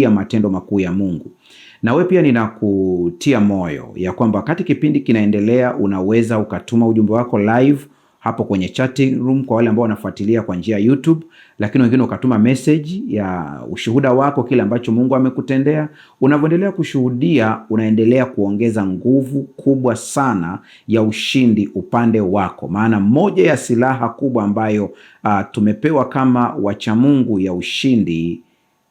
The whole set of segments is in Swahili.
ya matendo makuu ya Mungu. Na wewe pia ninakutia moyo ya kwamba wakati kipindi kinaendelea unaweza ukatuma ujumbe wako live hapo kwenye chatting room kwa wale ambao wanafuatilia kwa njia ya YouTube, lakini wengine ukatuma message ya ushuhuda wako, kile ambacho Mungu amekutendea. Unavyoendelea kushuhudia, unaendelea kuongeza nguvu kubwa sana ya ushindi upande wako, maana moja ya silaha kubwa ambayo tumepewa kama wacha Mungu ya ushindi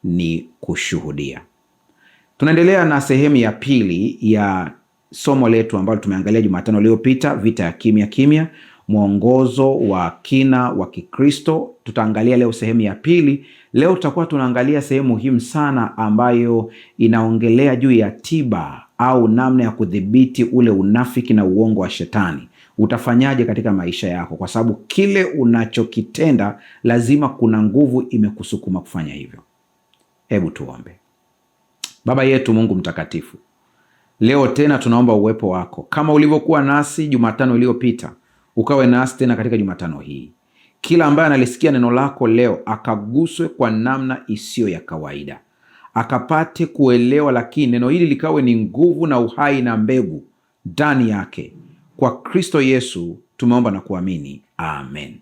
ni kushuhudia. Tunaendelea na sehemu ya pili ya somo letu ambalo tumeangalia Jumatano iliyopita, vita ya kimya kimya, mwongozo wa kina wa Kikristo. Tutaangalia leo sehemu ya pili. Leo tutakuwa tunaangalia sehemu muhimu sana ambayo inaongelea juu ya tiba au namna ya kudhibiti ule unafiki na uongo wa shetani. Utafanyaje katika maisha yako, kwa sababu kile unachokitenda lazima kuna nguvu imekusukuma kufanya hivyo. Hebu tuombe. Baba yetu Mungu mtakatifu, leo tena tunaomba uwepo wako kama ulivyokuwa nasi Jumatano iliyopita, ukawe nasi tena katika Jumatano hii. Kila ambaye analisikia neno lako leo akaguswe kwa namna isiyo ya kawaida, akapate kuelewa, lakini neno hili likawe ni nguvu na uhai na mbegu ndani yake. Kwa Kristo Yesu tumeomba na kuamini, amen.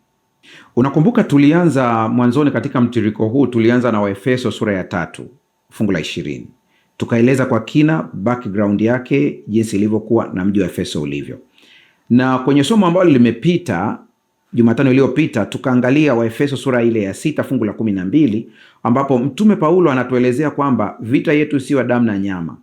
Unakumbuka tulianza mwanzoni katika mtiriko huu, tulianza na Waefeso sura ya 3 fungu la 20. Tukaeleza kwa kina background yake, jinsi ilivyokuwa na mji wa Efeso ulivyo. Na kwenye somo ambalo limepita Jumatano iliyopita, tukaangalia Waefeso sura ile ya 6 fungu la 12, ambapo Mtume Paulo anatuelezea kwamba vita yetu si damu na nyama.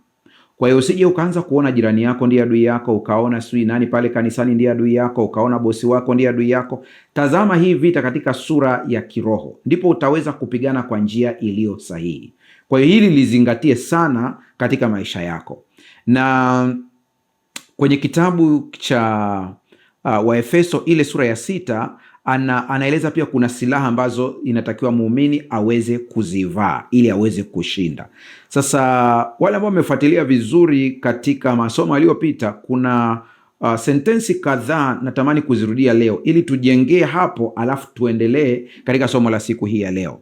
Kwa hiyo usije ukaanza kuona jirani yako ndiye adui yako, ukaona sui nani pale kanisani ndiye adui yako, ukaona bosi wako ndiye adui yako. Tazama hii vita katika sura ya kiroho, ndipo utaweza kupigana kwa njia iliyo sahihi. Kwa hiyo hili lizingatie sana katika maisha yako. Na kwenye kitabu cha Waefeso ile sura ya 6 anaeleza pia kuna silaha ambazo inatakiwa muumini aweze kuzivaa ili aweze kushinda. Sasa wale ambao wamefuatilia vizuri katika masomo yaliyopita, kuna sentensi kadhaa natamani kuzirudia leo ili tujengee hapo, alafu tuendelee katika somo la siku hii ya leo.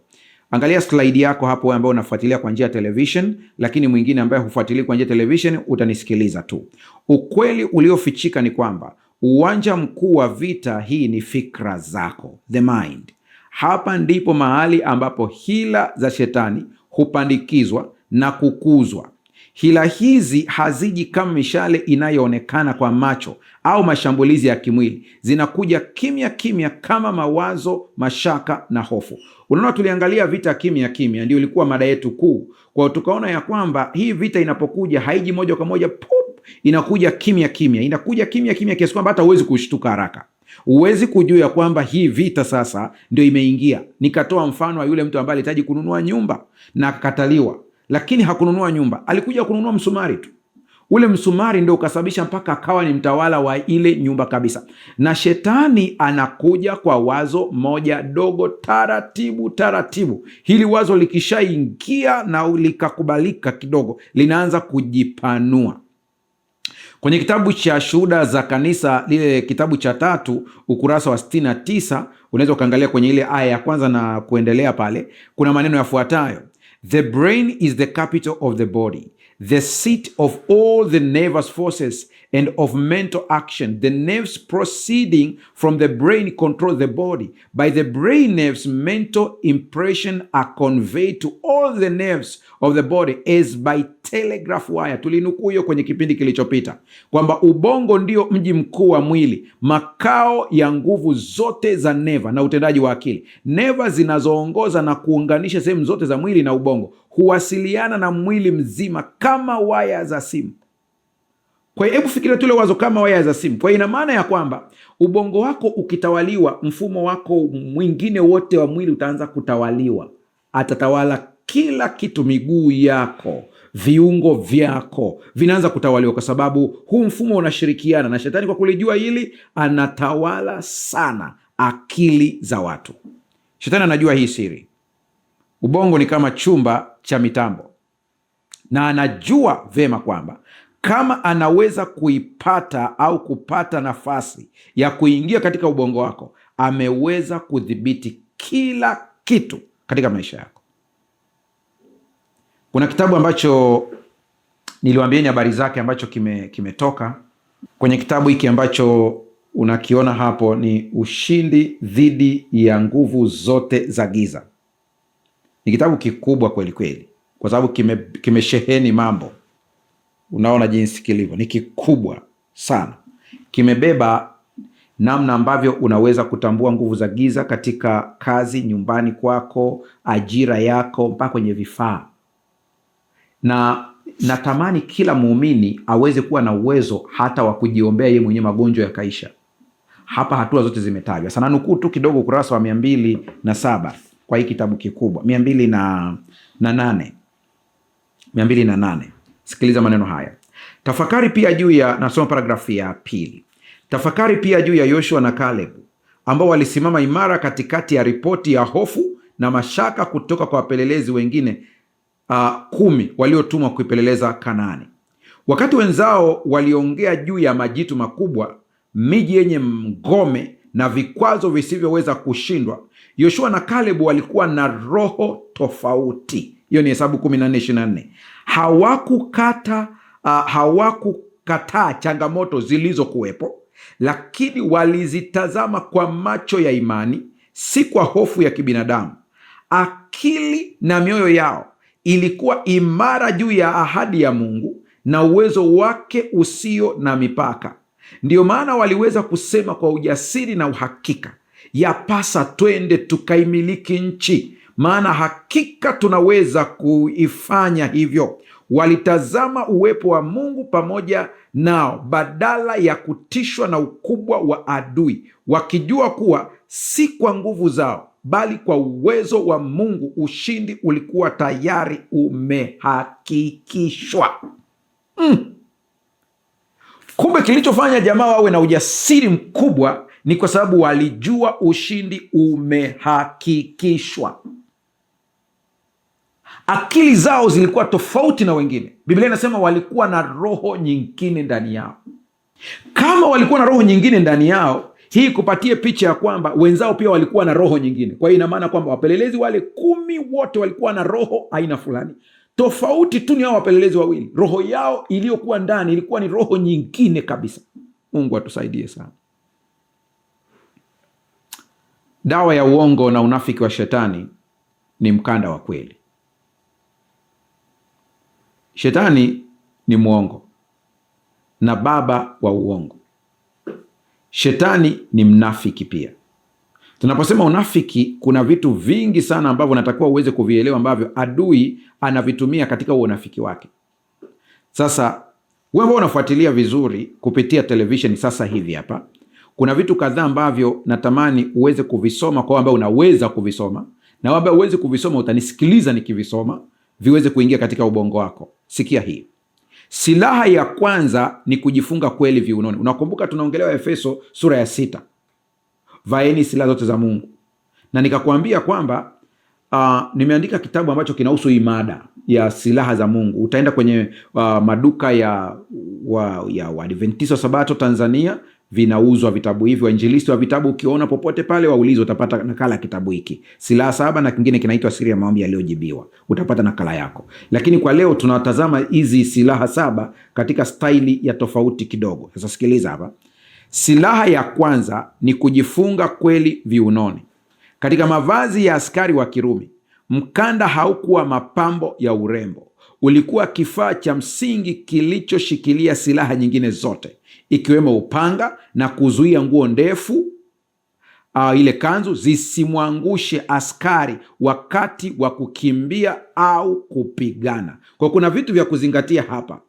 Angalia slide yako hapo, wewe ambao unafuatilia kwa njia ya television, lakini mwingine ambaye hufuatilia kwa njia ya television utanisikiliza tu. Ukweli uliofichika ni kwamba uwanja mkuu wa vita hii ni fikra zako, the mind. Hapa ndipo mahali ambapo hila za shetani hupandikizwa na kukuzwa. Hila hizi haziji kama mishale inayoonekana kwa macho au mashambulizi ya kimwili. Zinakuja kimya kimya kama mawazo, mashaka na hofu. Unaona, tuliangalia vita kimya kimya, ndio ilikuwa mada yetu kuu. Kwa tukaona ya kwamba hii vita inapokuja haiji moja kwa moja pop, inakuja kimya kimya. Inakuja kimya kimya kiasi kwamba hata huwezi kushtuka haraka. Huwezi kujua ya kwamba hii vita sasa ndio imeingia. Nikatoa mfano wa yule mtu ambaye alihitaji kununua nyumba na akakataliwa, lakini hakununua nyumba, alikuja kununua msumari tu. Ule msumari ndio ukasababisha mpaka akawa ni mtawala wa ile nyumba kabisa. Na shetani anakuja kwa wazo moja dogo, taratibu taratibu. Hili wazo likishaingia na likakubalika kidogo, linaanza kujipanua. Kwenye kitabu cha Shuhuda za Kanisa, lile kitabu cha 3 ukurasa wa 69, unaweza ukaangalia kwenye ile aya ya kwanza na kuendelea pale, kuna maneno yafuatayo: The brain is the capital of the body, the seat of all the nervous forces and of mental action. The nerves proceeding from the brain control the body. By the brain nerves, mental impression are conveyed to all the nerves of the body as by telegraph wire. Tulinukuu hiyo kwenye kipindi kilichopita kwamba ubongo ndio mji mkuu wa mwili, makao ya nguvu zote za neva na utendaji wa akili. Neva zinazoongoza na kuunganisha sehemu zote za mwili na ubongo huwasiliana na mwili mzima kama waya za simu. Kwa hiyo hebu fikiria tule wazo kama waya za simu. Kwa hiyo ina maana ya kwamba ubongo wako ukitawaliwa, mfumo wako mwingine wote wa mwili utaanza kutawaliwa. Atatawala kila kitu, miguu yako, viungo vyako vinaanza kutawaliwa, kwa sababu huu mfumo unashirikiana na shetani. Kwa kulijua hili, anatawala sana akili za watu. Shetani anajua hii siri. Ubongo ni kama chumba cha mitambo, na anajua vema kwamba kama anaweza kuipata au kupata nafasi ya kuingia katika ubongo wako, ameweza kudhibiti kila kitu katika maisha yako. Kuna kitabu ambacho niliwaambieni habari zake ambacho kimetoka kwenye kitabu hiki ambacho unakiona hapo, ni Ushindi Dhidi ya Nguvu Zote za Giza. Ni kitabu kikubwa kweli kweli, kwa sababu kimesheheni mambo. Unaona jinsi kilivyo, ni kikubwa sana. Kimebeba namna ambavyo unaweza kutambua nguvu za giza katika kazi, nyumbani kwako, ajira yako, mpaka kwenye vifaa. Na natamani kila muumini aweze kuwa na uwezo hata wa kujiombea yeye mwenyewe magonjwa yakaisha. Hapa hatua zote zimetajwa. Sana nukuu tu kidogo ukurasa wa 207 kwa hii kitabu kikubwa, 208. Sikiliza maneno haya. Tafakari pia juu ya, nasoma paragrafu ya pili. Tafakari pia juu ya Yoshua na Caleb ambao walisimama imara katikati ya ripoti ya hofu na mashaka kutoka kwa wapelelezi wengine 10 waliotumwa kuipeleleza Kanaani. Wakati wenzao waliongea juu ya majitu makubwa, miji yenye ngome na vikwazo visivyoweza kushindwa, Yoshua na Caleb walikuwa na roho tofauti. Hiyo ni Hesabu 14:24. Hawakukataa changamoto zilizokuwepo, lakini walizitazama kwa macho ya imani, si kwa hofu ya kibinadamu. Akili na mioyo yao ilikuwa imara juu ya ahadi ya Mungu na uwezo wake usio na mipaka. Ndiyo maana waliweza kusema kwa ujasiri na uhakika, yapasa twende tukaimiliki nchi, maana hakika tunaweza kuifanya hivyo. Walitazama uwepo wa Mungu pamoja nao badala ya kutishwa na ukubwa wa adui, wakijua kuwa si kwa nguvu zao bali kwa uwezo wa Mungu ushindi ulikuwa tayari umehakikishwa. Kumbe kilichofanya jamaa wawe na ujasiri mkubwa ni kwa sababu walijua ushindi umehakikishwa. Akili zao zilikuwa tofauti na wengine. Biblia inasema walikuwa na roho nyingine ndani yao. Kama walikuwa na roho nyingine ndani yao, hii kupatie picha ya kwamba wenzao pia walikuwa na roho nyingine. Kwa hiyo ina maana kwamba wapelelezi wale 10 wote walikuwa na roho aina fulani. Tofauti tu ni hao wapelelezi wawili, roho yao iliyokuwa ndani ilikuwa ni roho nyingine kabisa. Mungu atusaidie sana. Dawa ya uongo na unafiki wa shetani ni mkanda wa kweli. Shetani ni mwongo na baba wa uongo. Shetani ni mnafiki pia. Tunaposema unafiki, kuna vitu vingi sana ambavyo natakiwa uweze kuvielewa ambavyo adui anavitumia katika unafiki wake. Sasa wewe ambao unafuatilia vizuri kupitia television sasa hivi hapa, kuna vitu kadhaa ambavyo natamani uweze kuvisoma, kwa ambao unaweza kuvisoma, na ambao uweze kuvisoma utanisikiliza nikivisoma, viweze kuingia katika ubongo wako. Sikia hii. Silaha ya kwanza ni kujifunga kweli viunoni. Unakumbuka tunaongelewa Efeso sura ya 6. Vaeni silaha zote za Mungu. Na nikakwambia kwamba nimeandika kitabu ambacho kinahusu imada ya silaha za Mungu. Utaenda kwenye maduka ya Waadventista wa Sabato Tanzania, vinauzwa vitabu hivi. Wainjilisti wa vitabu ukiona popote pale waulize, utapata nakala ya kitabu hiki. Silaha 7 na kingine kinaitwa Siri ya Maombi Yaliyojibiwa. Utapata nakala yako. Lakini kwa leo tunatazama hizi silaha 7 katika staili ya tofauti kidogo. Sasa sikiliza hapa. Silaha ya kwanza ni kujifunga kweli viunoni. Katika mavazi ya askari wa Kirumi, mkanda haukuwa mapambo ya urembo. Ulikuwa kifaa cha msingi kilichoshikilia silaha nyingine zote, ikiwemo upanga na kuzuia nguo ndefu, ile kanzu, zisimwangushe askari wakati wa kukimbia au kupigana. Kwa kuna vitu vya kuzingatia hapa.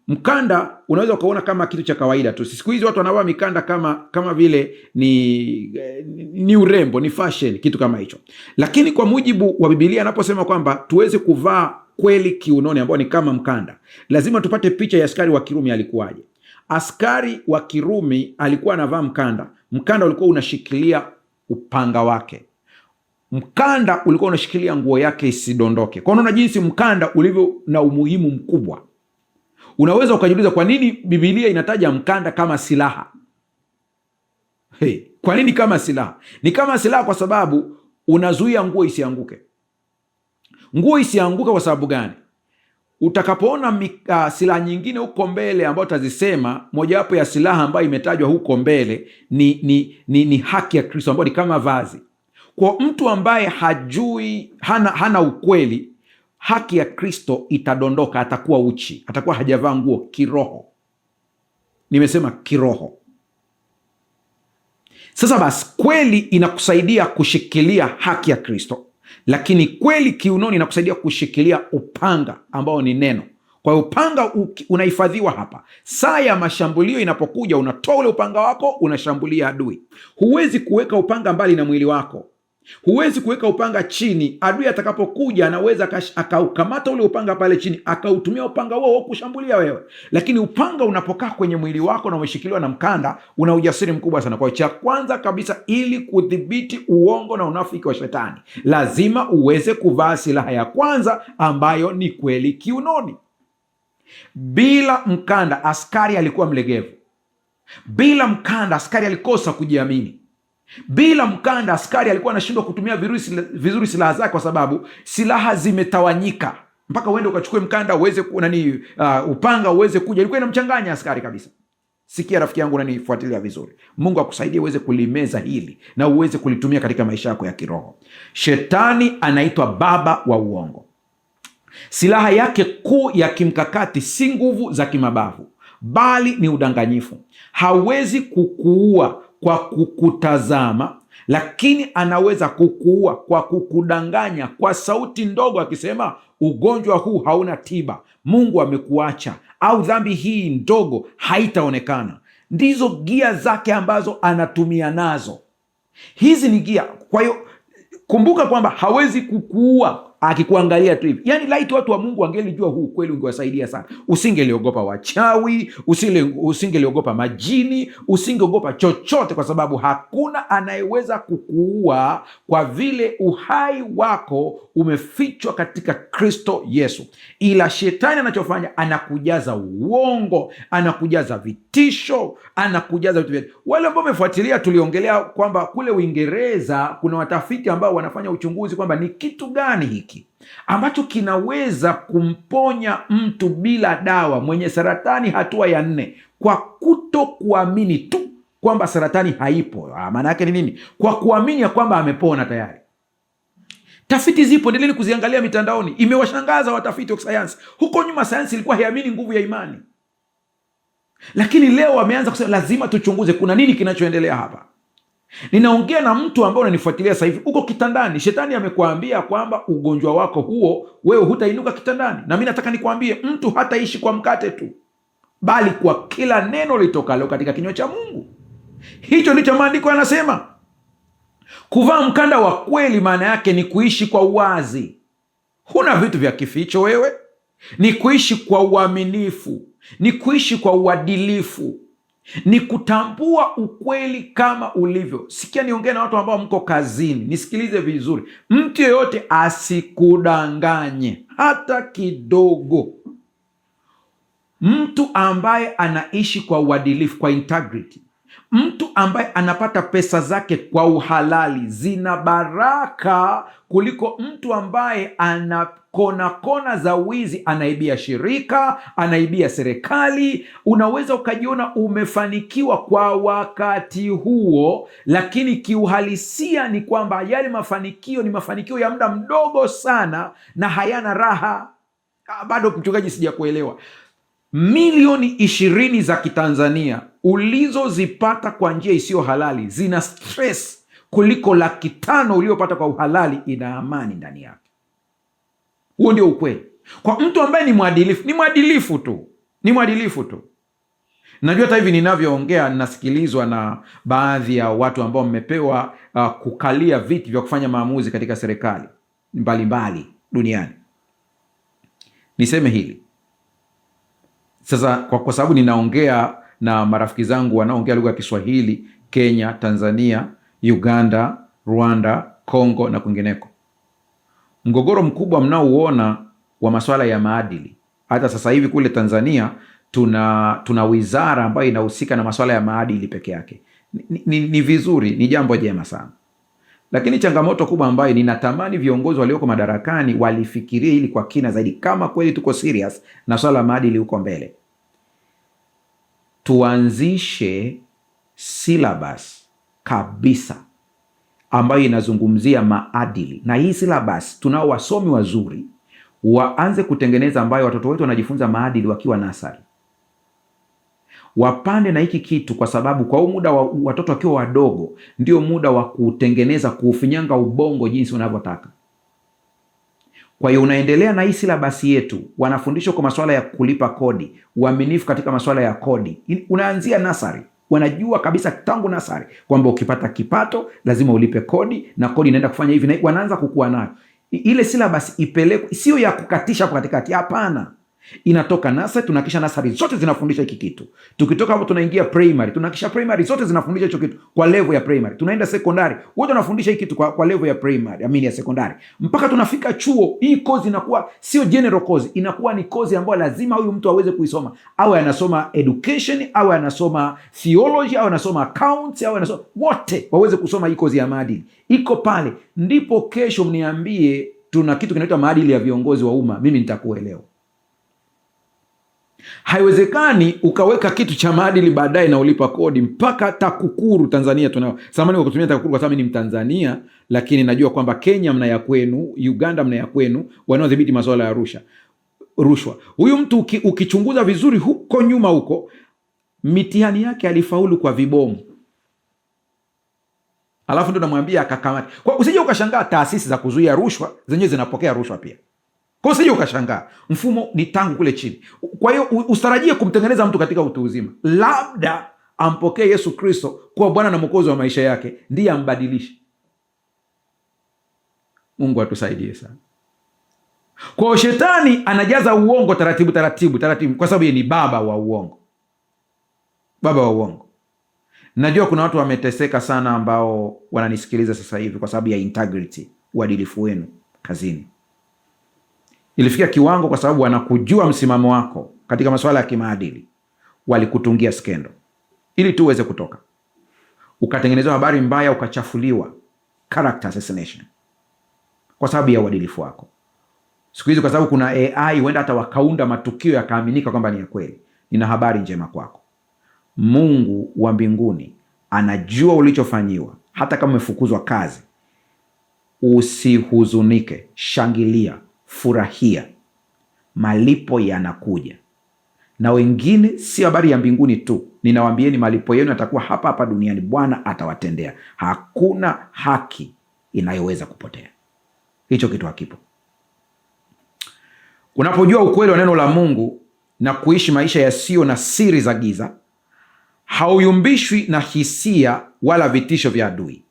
Mkanda unaweza ukaona kama kitu cha kawaida tu. Siku hizi watu wanavaa mikanda kama vile ni urembo, ni fashion, kitu kama hicho. Lakini kwa mujibu wa Biblia anaposema kwamba tuweze kuvaa kweli kiunoni, ambao ni kama mkanda, lazima tupate picha ya askari wa Kirumi alikuwaje. Askari wa Kirumi alikuwa anavaa mkanda. Mkanda ulikuwa unashikilia upanga wake. Mkanda ulikuwa unashikilia nguo yake isidondoke. Kwa unaona jinsi mkanda ulivyo na umuhimu mkubwa. Unaweza ukajiuliza kwa nini Biblia inataja mkanda kama silaha? Kwa nini kama silaha? Ni kama silaha kwa sababu unazuia nguo isianguke. Nguo isianguke kwa sababu gani? utakapoona silaha nyingine huko mbele ambayo utazisema, mojawapo ya silaha ambayo imetajwa huko mbele ni haki ya Kristo, ambayo ni kama vazi. Kwa mtu ambaye hajui, hana ukweli, haki ya Kristo itadondoka, atakuwa uchi, atakuwa hajavaa nguo kiroho. Nimesema kiroho. Sasa basi, kweli inakusaidia kushikilia haki ya Kristo, lakini kweli kiunoni inakusaidia kushikilia upanga ambao ni neno. Kwa hiyo upanga unahifadhiwa hapa. Saa ya mashambulio inapokuja, unatoa ule upanga wako, unashambulia adui. Huwezi kuweka upanga mbali na mwili wako. Huwezi kuweka upanga chini. Adui atakapokuja anaweza akaukamata ule upanga pale chini, akautumia upanga huo kushambulia wewe. Lakini upanga unapokaa kwenye mwili wako na umeshikiliwa na mkanda, una ujasiri mkubwa sana. Kwa hiyo cha kwanza kabisa, ili kudhibiti uongo na unafiki wa shetani, lazima uweze kuvaa silaha ya kwanza ambayo ni kweli kiunoni. Bila mkanda askari alikuwa mlegevu. Bila mkanda askari alikosa kujiamini. Bila mkanda askari alikuwa anashindwa kutumia vizuri silaha zake, kwa sababu silaha zimetawanyika. Mpaka uende ukachukue mkanda uweze upanga uweze kuja, ilikuwa inamchanganya askari kabisa. Sikia rafiki yangu, unanifuatilia vizuri, Mungu akusaidie uweze kulimeza hili na uweze kulitumia katika maisha yako ya kiroho. Shetani anaitwa baba wa uongo. Silaha yake kuu ya kimkakati si nguvu za kimabavu, bali ni udanganyifu. Hawezi kukuua kwa kukutazama, lakini anaweza kukuua kwa kukudanganya kwa sauti ndogo, akisema ugonjwa huu hauna tiba, Mungu amekuacha, au dhambi hii ndogo haitaonekana. Ndizo gia zake ambazo anatumia nazo. Hizi ni gia. Kwa hiyo kumbuka kwamba hawezi kukuua akikuangalia tu hivi. Yaani laiti watu wa Mungu wangelijua huu kweli, ungewasaidia sana. Usingeliogopa wachawi, usingeliogopa majini, usingeogopa chochote, kwa sababu hakuna anayeweza kukuua, kwa vile uhai wako umefichwa katika Kristo Yesu. Ila shetani anachofanya, anakujaza uongo, anakujaza vitisho, anakujaza vitu vyote. Wale ambao wamefuatilia, tuliongelea kwamba kule Uingereza kuna watafiti ambao wanafanya uchunguzi kwamba ni kitu gani hiki ambacho kinaweza kumponya mtu bila dawa, mwenye saratani hatua ya 4, kwa kuto kuamini tu kwamba saratani haipo. Maana yake ni nini? Kwa kuamini ya kwamba amepona tayari. Tafiti zipo, endeleeni kuziangalia mitandaoni. Imewashangaza watafiti wa sayansi. Huko nyuma sayansi ilikuwa haiamini nguvu ya imani, lakini leo wameanza kusema lazima tuchunguze kuna nini kinachoendelea hapa. Ninaongea na mtu ambaye unanifuatilia sasa hivi, uko kitandani, shetani amekuambia kwamba ugonjwa wako huo wewe hutainuka kitandani. Na mimi nataka nikwambie, mtu hataishi kwa mkate tu, bali kwa kila neno litokalo katika kinywa cha Mungu. Hicho ndicho maandiko yanasema. Kuvaa mkanda wa kweli maana yake ni kuishi kwa uwazi. Huna vitu vya kificho wewe, ni kuishi kwa uaminifu, ni kuishi kwa uadilifu, ni kutambua ukweli kama ulivyo. Sikia, niongee na watu ambao mko kazini, nisikilize vizuri. Mtu yeyote asikudanganye hata kidogo. Mtu ambaye anaishi kwa uadilifu, kwa integrity, mtu ambaye anapata pesa zake kwa uhalali, zina baraka kuliko mtu ambaye ana kona za wizi, anaibia shirika, anaibia serikali. Unaweza ukajiona umefanikiwa kwa wakati huo, lakini kiuhalisia ni kwamba yale mafanikio ni mafanikio ya muda mdogo sana na hayana raha. Bado mchungaji, sijakuelewa. Milioni 20 za Kitanzania ulizozipata kwa njia isiyo halali zina stress kuliko 500,000 uliopata kwa uhalali, ina amani ndani yake. Huo ndio ukweli. Kwa mtu ambaye ni mwadilifu, ni mwadilifu tu. Najua hata hivi ninavyoongea ninasikilizwa na baadhi ya watu ambao mmepewa kukalia viti vya kufanya maamuzi katika serikali mbalimbali duniani. Niseme hili sasa, kwa sababu ninaongea na marafiki zangu wanaoongea lugha ya Kiswahili, Kenya, Tanzania, Uganda, Rwanda, Kongo na kwingineko. Mgogoro mkubwa mnaouona wa masuala ya maadili, hata sasa hivi kule Tanzania tuna wizara ambayo inahusika na masuala ya maadili peke yake. Ni vizuri, ni jambo jema sana. Lakini changamoto kubwa ambayo ninatamani viongozi walioko madarakani walifikirie hili kwa kina zaidi, kama kweli tuko serious na swala la maadili huko mbele, tuanzishe syllabus kabisa ambayo inazungumzia maadili, na hii syllabus tunao wasomi wazuri waanze kutengeneza, ambayo watoto wetu wanajifunza maadili wakiwa nasari. Wapande na hiki kitu, kwa sababu kwa huu muda wa watoto wakiwa wadogo ndio muda wa kutengeneza, kuufinyanga ubongo jinsi unavyotaka. Kwa hiyo unaendelea na hii silabasi yetu, wanafundishwa kwa masuala ya kulipa kodi, uaminifu katika masuala ya kodi. Unaanzia nasari, wanajua kabisa tangu nasari kwamba ukipata kipato lazima ulipe kodi, na kodi inaenda kufanya hivi, na wanaanza kukua nayo. Ile silabasi ipelekwe, sio ya kukatisha hapo katikati, hapana. Inatoka nasari, tunakisha nasari zote zinafundisha hiki kitu. Tukitoka hapo tunaingia primary, tunakisha primary zote zinafundisha hicho kitu kwa level ya primary. Tunaenda secondary, wote wanafundisha hiki kitu kwa level ya primary, ya secondary. Mpaka tunafika chuo, hii kozi inakuwa sio general course, inakuwa ni kozi ambayo lazima huyu mtu aweze kuisoma. Awe anasoma education, awe anasoma theology, awe anasoma accounts, awe anasoma, wote waweze kusoma hii kozi ya maadili. Iko pale, ndipo kesho mniambie tuna kitu kinaitwa maadili ya viongozi wa umma, mimi nitakuelewa. Haiwezekani ukaweka kitu cha maadili baadaye na ulipa kodi. Mpaka TAKUKURU Tanzania tunao. Samahani kwa kutumia TAKUKURU kwa sababu ni Mtanzania, lakini najua kwamba Kenya mna ya kwenu, Uganda mna ya kwenu, wanaodhibiti masuala ya rushwa. Huyu mtu ukichunguza vizuri huko nyuma huko, mitihani yake alifaulu kwa vibomu, alafu ndo namwambia akakamata. Kwa usije ukashangaa taasisi za kuzuia rushwa zenyewe zinapokea rushwa pia. Kwa usije ukashangaa, mfumo ni tangu kule chini. Kwa hiyo usitarajie kumtengeneza mtu katika utu uzima. Labda ampokee Yesu Kristo kuwa Bwana na Mwokozi wa maisha yake, ndiye ambadilishe. Mungu atusaidie sana. Kwa hiyo shetani anajaza uongo taratibu, kwa sababu yeye ni baba wa uongo. Baba wa uongo. Najua kuna watu wameteseka sana ambao wananisikiliza sasa hivi kwa sababu ya integrity, uadilifu wenu kazini. Ilifikia kiwango kwa sababu wanakujua msimamo wako katika masuala ya kimaadili, walikutungia skendo ili tu uweze kutoka, ukatengenezewa habari mbaya, ukachafuliwa, character assassination, kwa sababu ya uadilifu wako. Siku hizi kwa sababu kuna AI, huenda hata wakaunda matukio yakaaminika kwamba ni ya kweli. Nina habari njema kwako. Mungu wa mbinguni anajua ulichofanyiwa. Hata kama umefukuzwa kazi, usihuzunike, shangilia, furahia, malipo yanakuja. Na wengine si habari ya mbinguni tu, ninawaambieni malipo yenu yatakuwa hapa hapa duniani. Bwana atawatendea. Hakuna haki inayoweza kupotea. Hicho kitu hakipo. Unapojua ukweli wa neno la Mungu na kuishi maisha yasiyo na siri za giza, hauyumbishwi na hisia wala vitisho vya adui.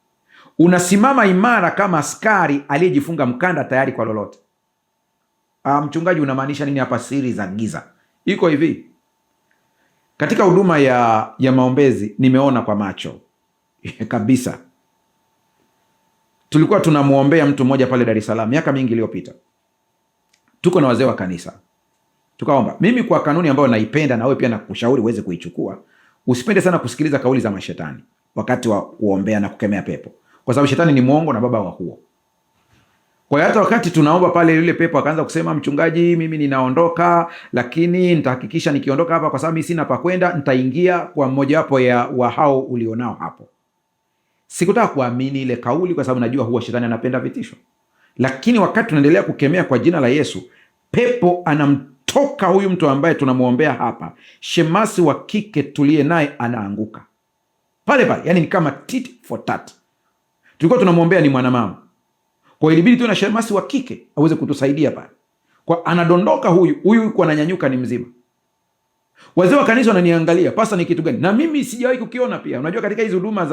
Unasimama imara kama askari aliyejifunga mkanda tayari kwa lolote. Mchungaji, unamaanisha nini hapa siri za giza? Iko hivi. Katika huduma ya maombezi nimeona kwa macho kabisa. Tulikuwa tunamuombea mtu mmoja pale Dar es Salaam miaka mingi iliyopita. Tuko na wazee wa kanisa. Tukaomba. Mimi kwa kanuni ambayo naipenda, na wewe pia nakushauri uweze kuichukua, usipende sana kusikiliza kauli za mashetani wakati wa kuombea na kukemea pepo, kwa sababu shetani ni mwongo na baba wa huo. Kwa hiyo hata wakati tunaomba pale, yule pepo akaanza kusema, mchungaji, mimi ninaondoka, lakini nitahakikisha nikiondoka hapa, kwa sababu mimi sina pa kwenda, nitaingia kwa mmoja wapo wa hao ulionao hapo. Sikutaka kuamini ile kauli, kwa sababu najua huwa shetani anapenda vitisho. Lakini wakati tunaendelea kukemea kwa jina la Yesu, pepo anamtoka huyu mtu ambaye tunamuombea hapa. Shemasi wa kike tuliye naye anaanguka pale pale, yani ni kama tit for tat. Tulikuwa tunamuombea ni mwanamama, kwa ilibidi tu na shemasi wa kike aweze kutusaidia pale. Kwa anadondoka huyu kwa ananyanyuka ni mzima. Wazee wa kanisa wananiangalia, pasa ni kitu gani? Na mimi sijawahi kukiona pia. Unajua katika hizo huduma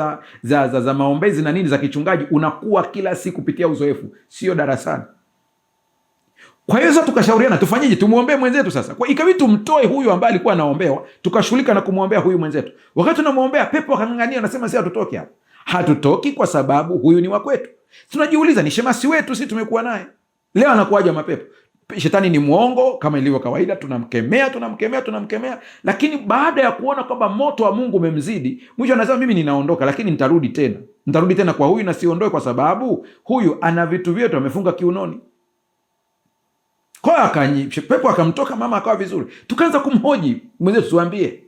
za maombezi na nini za kichungaji, unakuwa kila siku kupitia uzoefu, sio darasani. Kwa hiyo sasa tukashauriana tufanyeje, tumuombee mwenzetu sasa. Kwa ikabidi tumtoe huyu ambaye alikuwa anaombewa, tukashughulika na kumuombea huyu mwenzetu. Wakati tunamuombea, pepo akang'ang'ania, anasema sisi hatutoki hapa. Hatutoki kwa sababu huyu ni wa kwetu. Tunajiuliza, ni shemasi wetu, sisi tumekuwa naye. Leo anakuaje mapepo? Shetani ni mwongo kama ilivyo kawaida, tunamkemea, lakini baada ya kuona kwamba moto wa Mungu umemzidi, mwisho anasema mimi ninaondoka, lakini nitarudi tena kwa huyu, na siondoe kwa sababu huyu ana vitu vyetu amefunga kiunoni. Kwa pepo akamtoka, mama akawa vizuri. Tukaanza kumhoji mwenzetu, tuambie.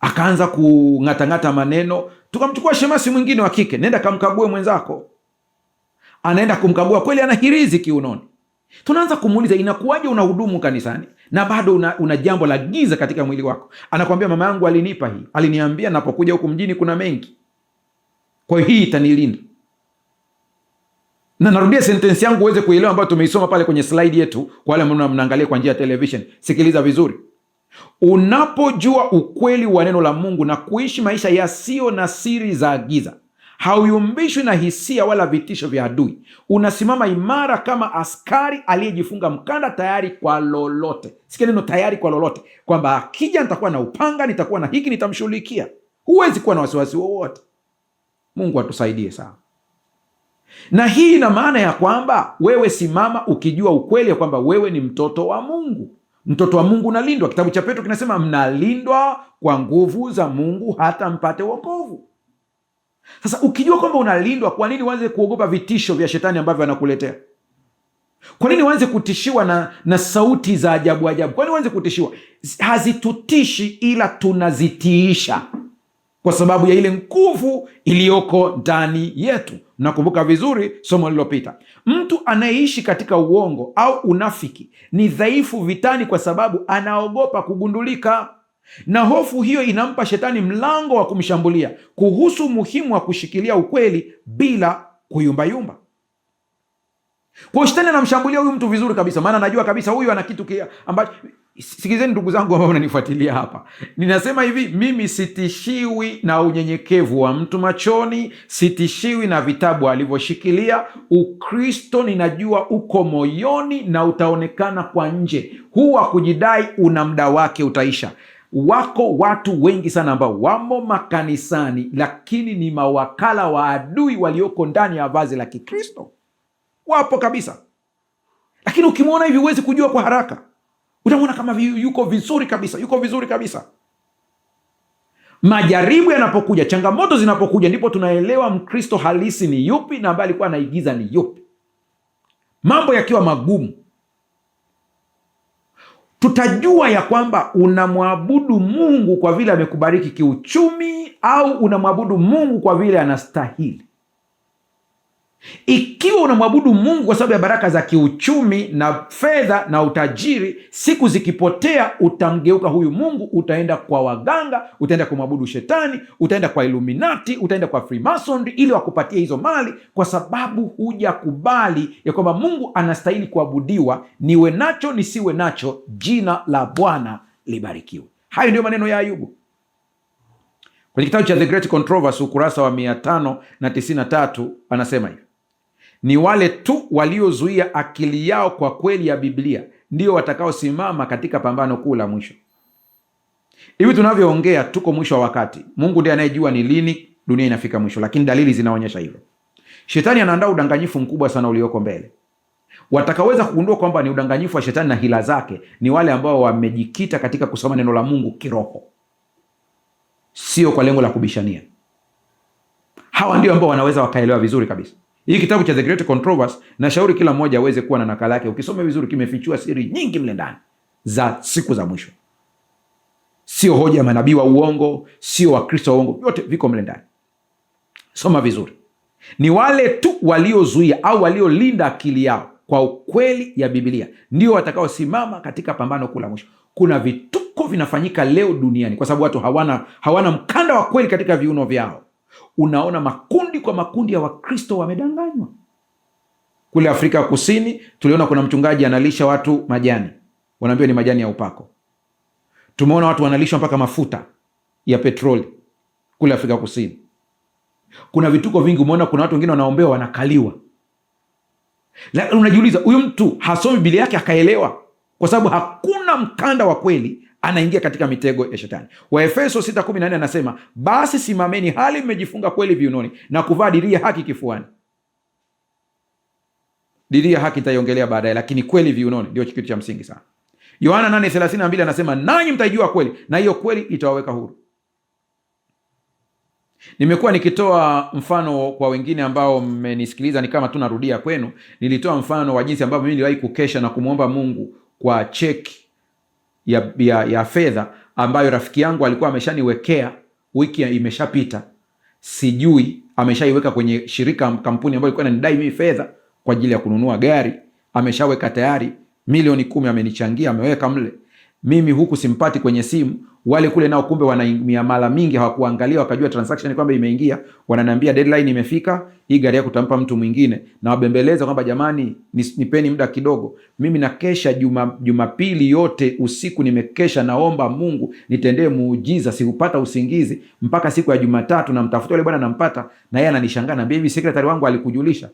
Akaanza kung'atang'ata maneno. Tukamchukua shemasi mwingine wa kike, nenda kamkague mwenzako. Anaenda kumkagua, kweli ana hirizi kiunoni. Tunaanza kumuuliza, inakuwaje unahudumu kanisani na bado una jambo la giza katika mwili wako? Anakwambia, mama yangu alinipa hii, aliniambia napokuja huku mjini kuna mengi, kwa hiyo hii itanilinda. Na narudia sentensi yangu uweze kuelewa, ambayo tumeisoma pale kwenye slide yetu. Kwa wale ambao mnaangalia kwa njia ya television, sikiliza vizuri. Unapojua ukweli wa neno la Mungu na kuishi maisha yasiyo na siri za giza, hauyumbishwi na hisia wala vitisho vya adui. Unasimama imara kama askari aliyejifunga mkanda, tayari kwa lolote. Sikia neno tayari kwa lolote, kwamba akija nitakuwa na upanga, nitakuwa na hiki, nitamshughulikia. Huwezi kuwa na wasiwasi wowote. Mungu atusaidie sana. Na hii ina maana ya kwamba wewe simama ukijua ukweli ya kwamba wewe ni mtoto wa Mungu. Mtoto wa Mungu unalindwa. Kitabu cha Petro kinasema mnalindwa kwa nguvu za Mungu hata mpate wokovu. Sasa ukijua kwamba unalindwa, kwa nini uanze kuogopa vitisho vya shetani ambavyo anakuletea? Kwa nini uanze kutishiwa na sauti za ajabu ajabu? Kwa nini uanze kutishiwa? Hazitutishi, ila tunazitiisha kwa sababu ya ile nguvu iliyoko ndani yetu. Nakumbuka vizuri somo lililopita. Mtu anayeishi katika uongo au unafiki ni dhaifu vitani, kwa sababu anaogopa kugundulika, na hofu hiyo inampa shetani mlango wa kumshambulia kuhusu umuhimu wa kushikilia ukweli bila kuyumbayumba. Kwa shetani anamshambulia huyu mtu vizuri kabisa, maana anajua kabisa huyu ana kitu ambacho. Sikizeni ndugu zangu ambao unanifuatilia hapa, ninasema hivi, mimi sitishiwi na unyenyekevu wa mtu machoni, sitishiwi na vitabu alivyoshikilia. Ukristo ninajua uko moyoni na utaonekana kwa nje. Huu wa kujidai una muda wake, utaisha. Wako watu wengi sana ambao wamo makanisani, lakini ni mawakala wa adui walioko ndani ya vazi la Kikristo. Wapo kabisa, lakini ukimwona hivi huwezi kujua kwa haraka. Utamwona kama yuko vizuri kabisa. Majaribu yanapokuja, changamoto zinapokuja, ndipo tunaelewa Mkristo halisi ni yupi na ambaye alikuwa anaigiza ni yupi. Mambo yakiwa magumu, tutajua ya kwamba unamwabudu Mungu kwa vile amekubariki kiuchumi, au unamwabudu Mungu kwa vile anastahili. Ikiwa unamwabudu Mungu kwa sababu ya baraka za kiuchumi na fedha na utajiri, siku zikipotea utamgeuka huyu Mungu, utaenda kwa waganga, utaenda kumwabudu shetani, utaenda kwa Illuminati, utaenda kwa Freemason ili wakupatie hizo mali, kwa sababu hujakubali ya kwamba Mungu anastahili kuabudiwa, niwe nacho nisiwe nacho, jina la Bwana libarikiwe. Hayo ndio maneno ya Ayubu kwenye kitabu cha The Great Controversy, ukurasa wa 593, anasema hivi: ni wale tu waliozuia akili yao kwa kweli ya Biblia ndio watakaosimama katika pambano kuu la mwisho. Hivi tunavyoongea tuko mwisho wa wakati. Mungu ndiye anayejua ni lini dunia inafika mwisho, lakini dalili zinaonyesha hivyo. Shetani anaandaa udanganyifu mkubwa sana ulioko mbele. Watakaweza kugundua kwamba ni udanganyifu wa shetani na hila zake ni wale ambao wamejikita katika kusoma neno la Mungu kiroho, sio kwa lengo la kubishania. Hawa ndio ambao wanaweza wakaelewa vizuri kabisa. Hii kitabu cha The Great Controversy, na shauri kila mmoja aweze kuwa na nakala yake. Ukisome vizuri, kimefichua siri nyingi mle ndani za siku za mwisho. Sio hoja ya manabii wa uongo, sio Wakristo wa uongo, vyote viko mle ndani. Soma vizuri. Ni wale tu waliozuia au waliolinda akili yao kwa ukweli ya Biblia ndio watakaosimama katika pambano kuu la mwisho. Kuna vituko vinafanyika leo duniani kwa sababu watu hawana mkanda wa kweli katika viuno vyao. Unaona makundi kwa makundi ya Wakristo wamedanganywa. Kule Afrika Kusini tuliona kuna mchungaji analisha watu majani, wanaambiwa ni majani ya upako. Tumeona watu wanalishwa mpaka mafuta ya petroli kule Afrika Kusini. Kuna vituko vingi. Umeona kuna watu wengine wanaombewa wanakaliwa. Unajiuliza, huyu mtu hasomi Biblia yake akaelewa? Kwa sababu hakuna mkanda wa kweli, anaingia katika mitego ya shetani. Waefeso 6:14 anasema, basi simameni hali mmejifunga kweli viunoni na kuvaa dirii ya haki kifuani. Dirii ya haki nitaiongelea baadaye, lakini kweli viunoni ndio kitu cha msingi sana. Yohana 8:32 anasema nanyi mtaijua kweli na hiyo kweli itawaweka huru. Nimekuwa nikitoa mfano kwa wengine ambao mmenisikiliza, ni kama tu narudia kwenu. Nilitoa mfano wa jinsi ambavyo mimi niliwahi kukesha na kumwomba Mungu kwa cheki ya fedha ambayo rafiki yangu alikuwa ameshaniwekea, wiki imeshapita, sijui ameshaiweka kwenye shirika, kampuni ambayo ilikuwa inanidai mimi fedha kwa ajili ya kununua gari. Ameshaweka tayari milioni 10 amenichangia, ameweka mle. Mimi huku simpati kwenye simu. Wale kule nao kumbe wana miamala mingi, hawakuangalia wakajua transaction kwamba imeingia. Wananiambia deadline imefika, hii gari yako utampa mtu mwingine, na wabembeleza kwamba jamani, nipeni muda kidogo. Mimi nakesha Jumapili yote usiku, nimekesha naomba Mungu nitendee muujiza. Sikupata usingizi mpaka siku ya Jumatatu, na mtafuta yule bwana nampata, na yeye ananishangaa, na bibi secretary wangu alikujulisha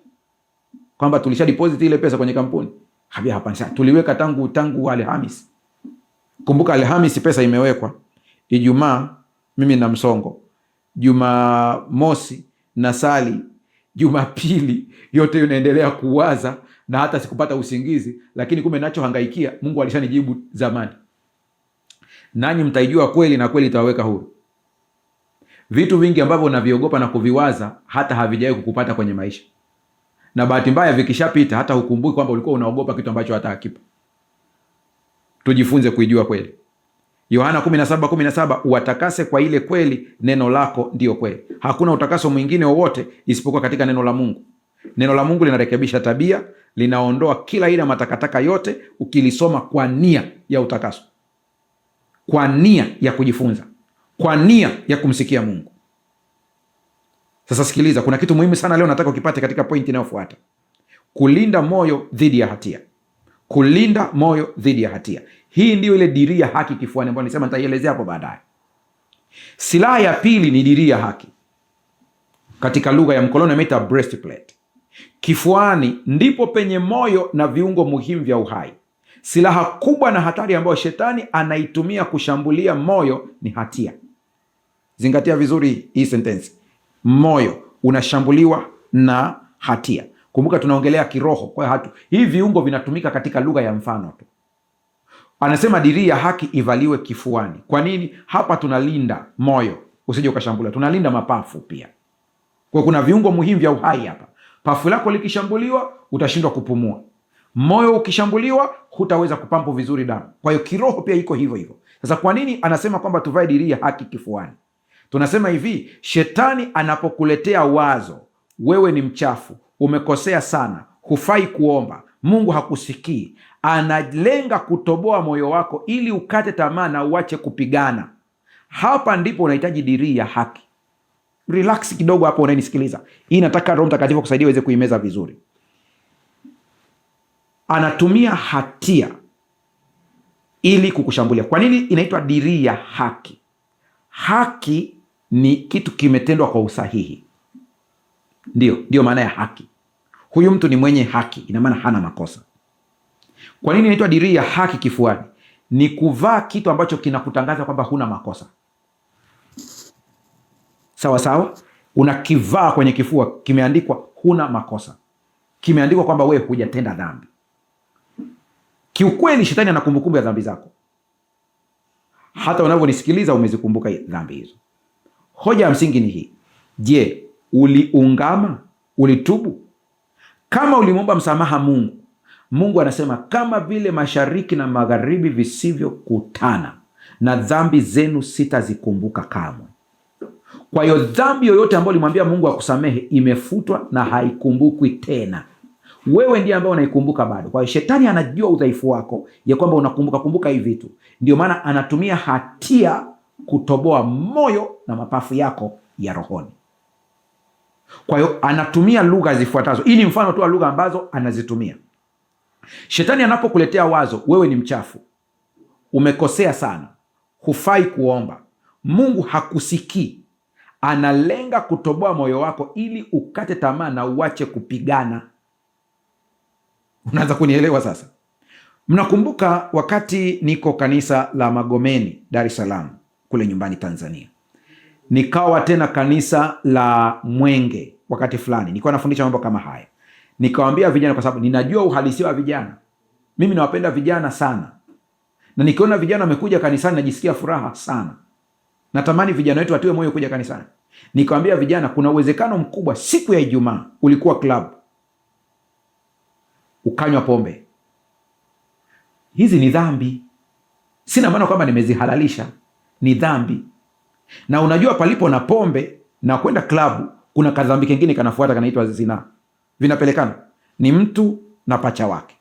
kwamba tulisha deposit ile pesa kwenye kampuni? Habia hapa sasa, tuliweka tangu Alhamisi. Kumbuka Alhamisi pesa imewekwa, Ijumaa mimi na msongo, Jumamosi na sali, Jumapili yote unaendelea kuwaza na hata sikupata usingizi, lakini kumbe ninachohangaikia Mungu alishanijibu zamani. Nanyi mtaijua kweli na kweli itawaweka huru. Vitu vingi ambavyo unaviogopa na kuviwaza hata havijawahi kukupata kwenye maisha, na bahati mbaya vikishapita hata hukumbuki kwamba ulikuwa unaogopa kitu ambacho hata hakipo. Tujifunze kuijua kweli. Yohana 17:17, uwatakase kwa ile kweli, neno lako ndiyo kweli. Hakuna utakaso mwingine wowote isipokuwa katika neno la Mungu. Neno la Mungu linarekebisha tabia, linaondoa kila aina matakataka yote, ukilisoma kwa nia ya utakaso, kwa nia ya kujifunza, kwa nia ya kumsikia Mungu. Sasa sikiliza, kuna kitu muhimu sana leo nataka ukipate katika pointi inayofuata. Kulinda moyo dhidi ya hatia. Kulinda moyo dhidi ya hatia. Hii ndio ile dirii ya haki kifuani ambayo nisema nitaielezea hapo baadaye. Silaha ya pili ni dirii ya haki. Katika lugha ya mkoloni imeita breastplate. Kifuani ndipo penye moyo na viungo muhimu vya uhai. Silaha kubwa na hatari ambayo shetani anaitumia kushambulia moyo ni hatia. Zingatia vizuri hii sentensi. Moyo unashambuliwa na hatia. Kumbuka tunaongelea kiroho, kwa hiyo hivi viungo vinatumika katika lugha ya mfano tu. Anasema dirii ya haki ivaliwe kifuani. Kwa nini? Hapa tunalinda moyo usije ukashambuliwa. Tunalinda mapafu pia. Kwa kuna viungo muhimu vya uhai hapa. Pafu lako likishambuliwa utashindwa kupumua. Moyo ukishambuliwa hutaweza kupampu vizuri damu. Kwa hiyo kiroho pia iko hivyo hivyo. Sasa kwa nini anasema kwamba tuvae dirii ya haki kifuani? Tunasema hivi, shetani anapokuletea wazo, wewe ni mchafu, umekosea sana, hufai kuomba, Mungu hakusikii, analenga kutoboa moyo wako ili ukate tamaa na uache kupigana. Hapa ndipo unahitaji dirii ya haki. Relax kidogo hapo unanisikiliza. Hii nataka Roho Mtakatifu kusaidia uweze kuimeza vizuri. Anatumia hatia ili kukushambulia. Kwa nini inaitwa dirii ya haki? Haki ni kitu kimetendwa kwa usahihi. Ndio maana ya haki. Huyu mtu ni mwenye haki, ina maana hana makosa. Kwa nini inaitwa dirii ya haki kifuani? Ni kuvaa kitu ambacho kinakutangaza kwamba huna makosa. Sawa sawa? Unakivaa kwenye kifua, kimeandikwa huna makosa. Kimeandikwa kwamba wewe hujatenda dhambi. Kiukweli shetani ana kumbukumbu ya dhambi zako. Hata unavyonisikiliza umezikumbuka dhambi hizo. Hoja ya msingi ni hii. Je, uliungama? Ulitubu? Kama ulimwomba msamaha Mungu, Mungu anasema kama vile mashariki na magharibi visivyokutana, na dhambi zenu sitazikumbuka kamwe. Kwa hiyo dhambi yoyote ambayo ulimwambia Mungu akusamehe imefutwa na haikumbukwi tena. Wewe ndiye ambaye unaikumbuka bado. Kwa hiyo shetani anajua udhaifu wako ya kwamba unakumbuka hivi vitu. Ndio maana anatumia hatia kutoboa moyo na mapafu yako ya rohoni. Kwa hiyo anatumia lugha zifuatazo. Hii ni mfano tu wa lugha ambazo anazitumia. Shetani anapokuletea wazo, wewe ni mchafu, umekosea sana, hufai kuomba, Mungu hakusikii, analenga kutoboa moyo wako ili ukate tamaa na uache kupigana. Unaanza kunielewa sasa? Mnakumbuka wakati niko kanisa la Magomeni, Dar es Salaam, kule nyumbani Tanzania. Nikawa tena kanisa la Mwenge wakati fulani. Nilikuwa nafundisha mambo kama haya. Nikawaambia vijana, kwa sababu ninajua uhalisia wa vijana. Mimi nawapenda vijana sana, na nikiona vijana wamekuja kanisani najisikia furaha sana. Natamani vijana wetu watiwe moyo kuja kanisani. Nikamwambia vijana, kuna uwezekano mkubwa siku ya Ijumaa ulikuwa club, ukanywa pombe. Hizi ni dhambi. Sina maana kwamba nimezihalalisha, ni dhambi. Na unajua palipo na pombe na kwenda club, kuna kadhambi kingine kanafuata, kanaitwa zina. Vinapelekana, ni mtu na pacha wake.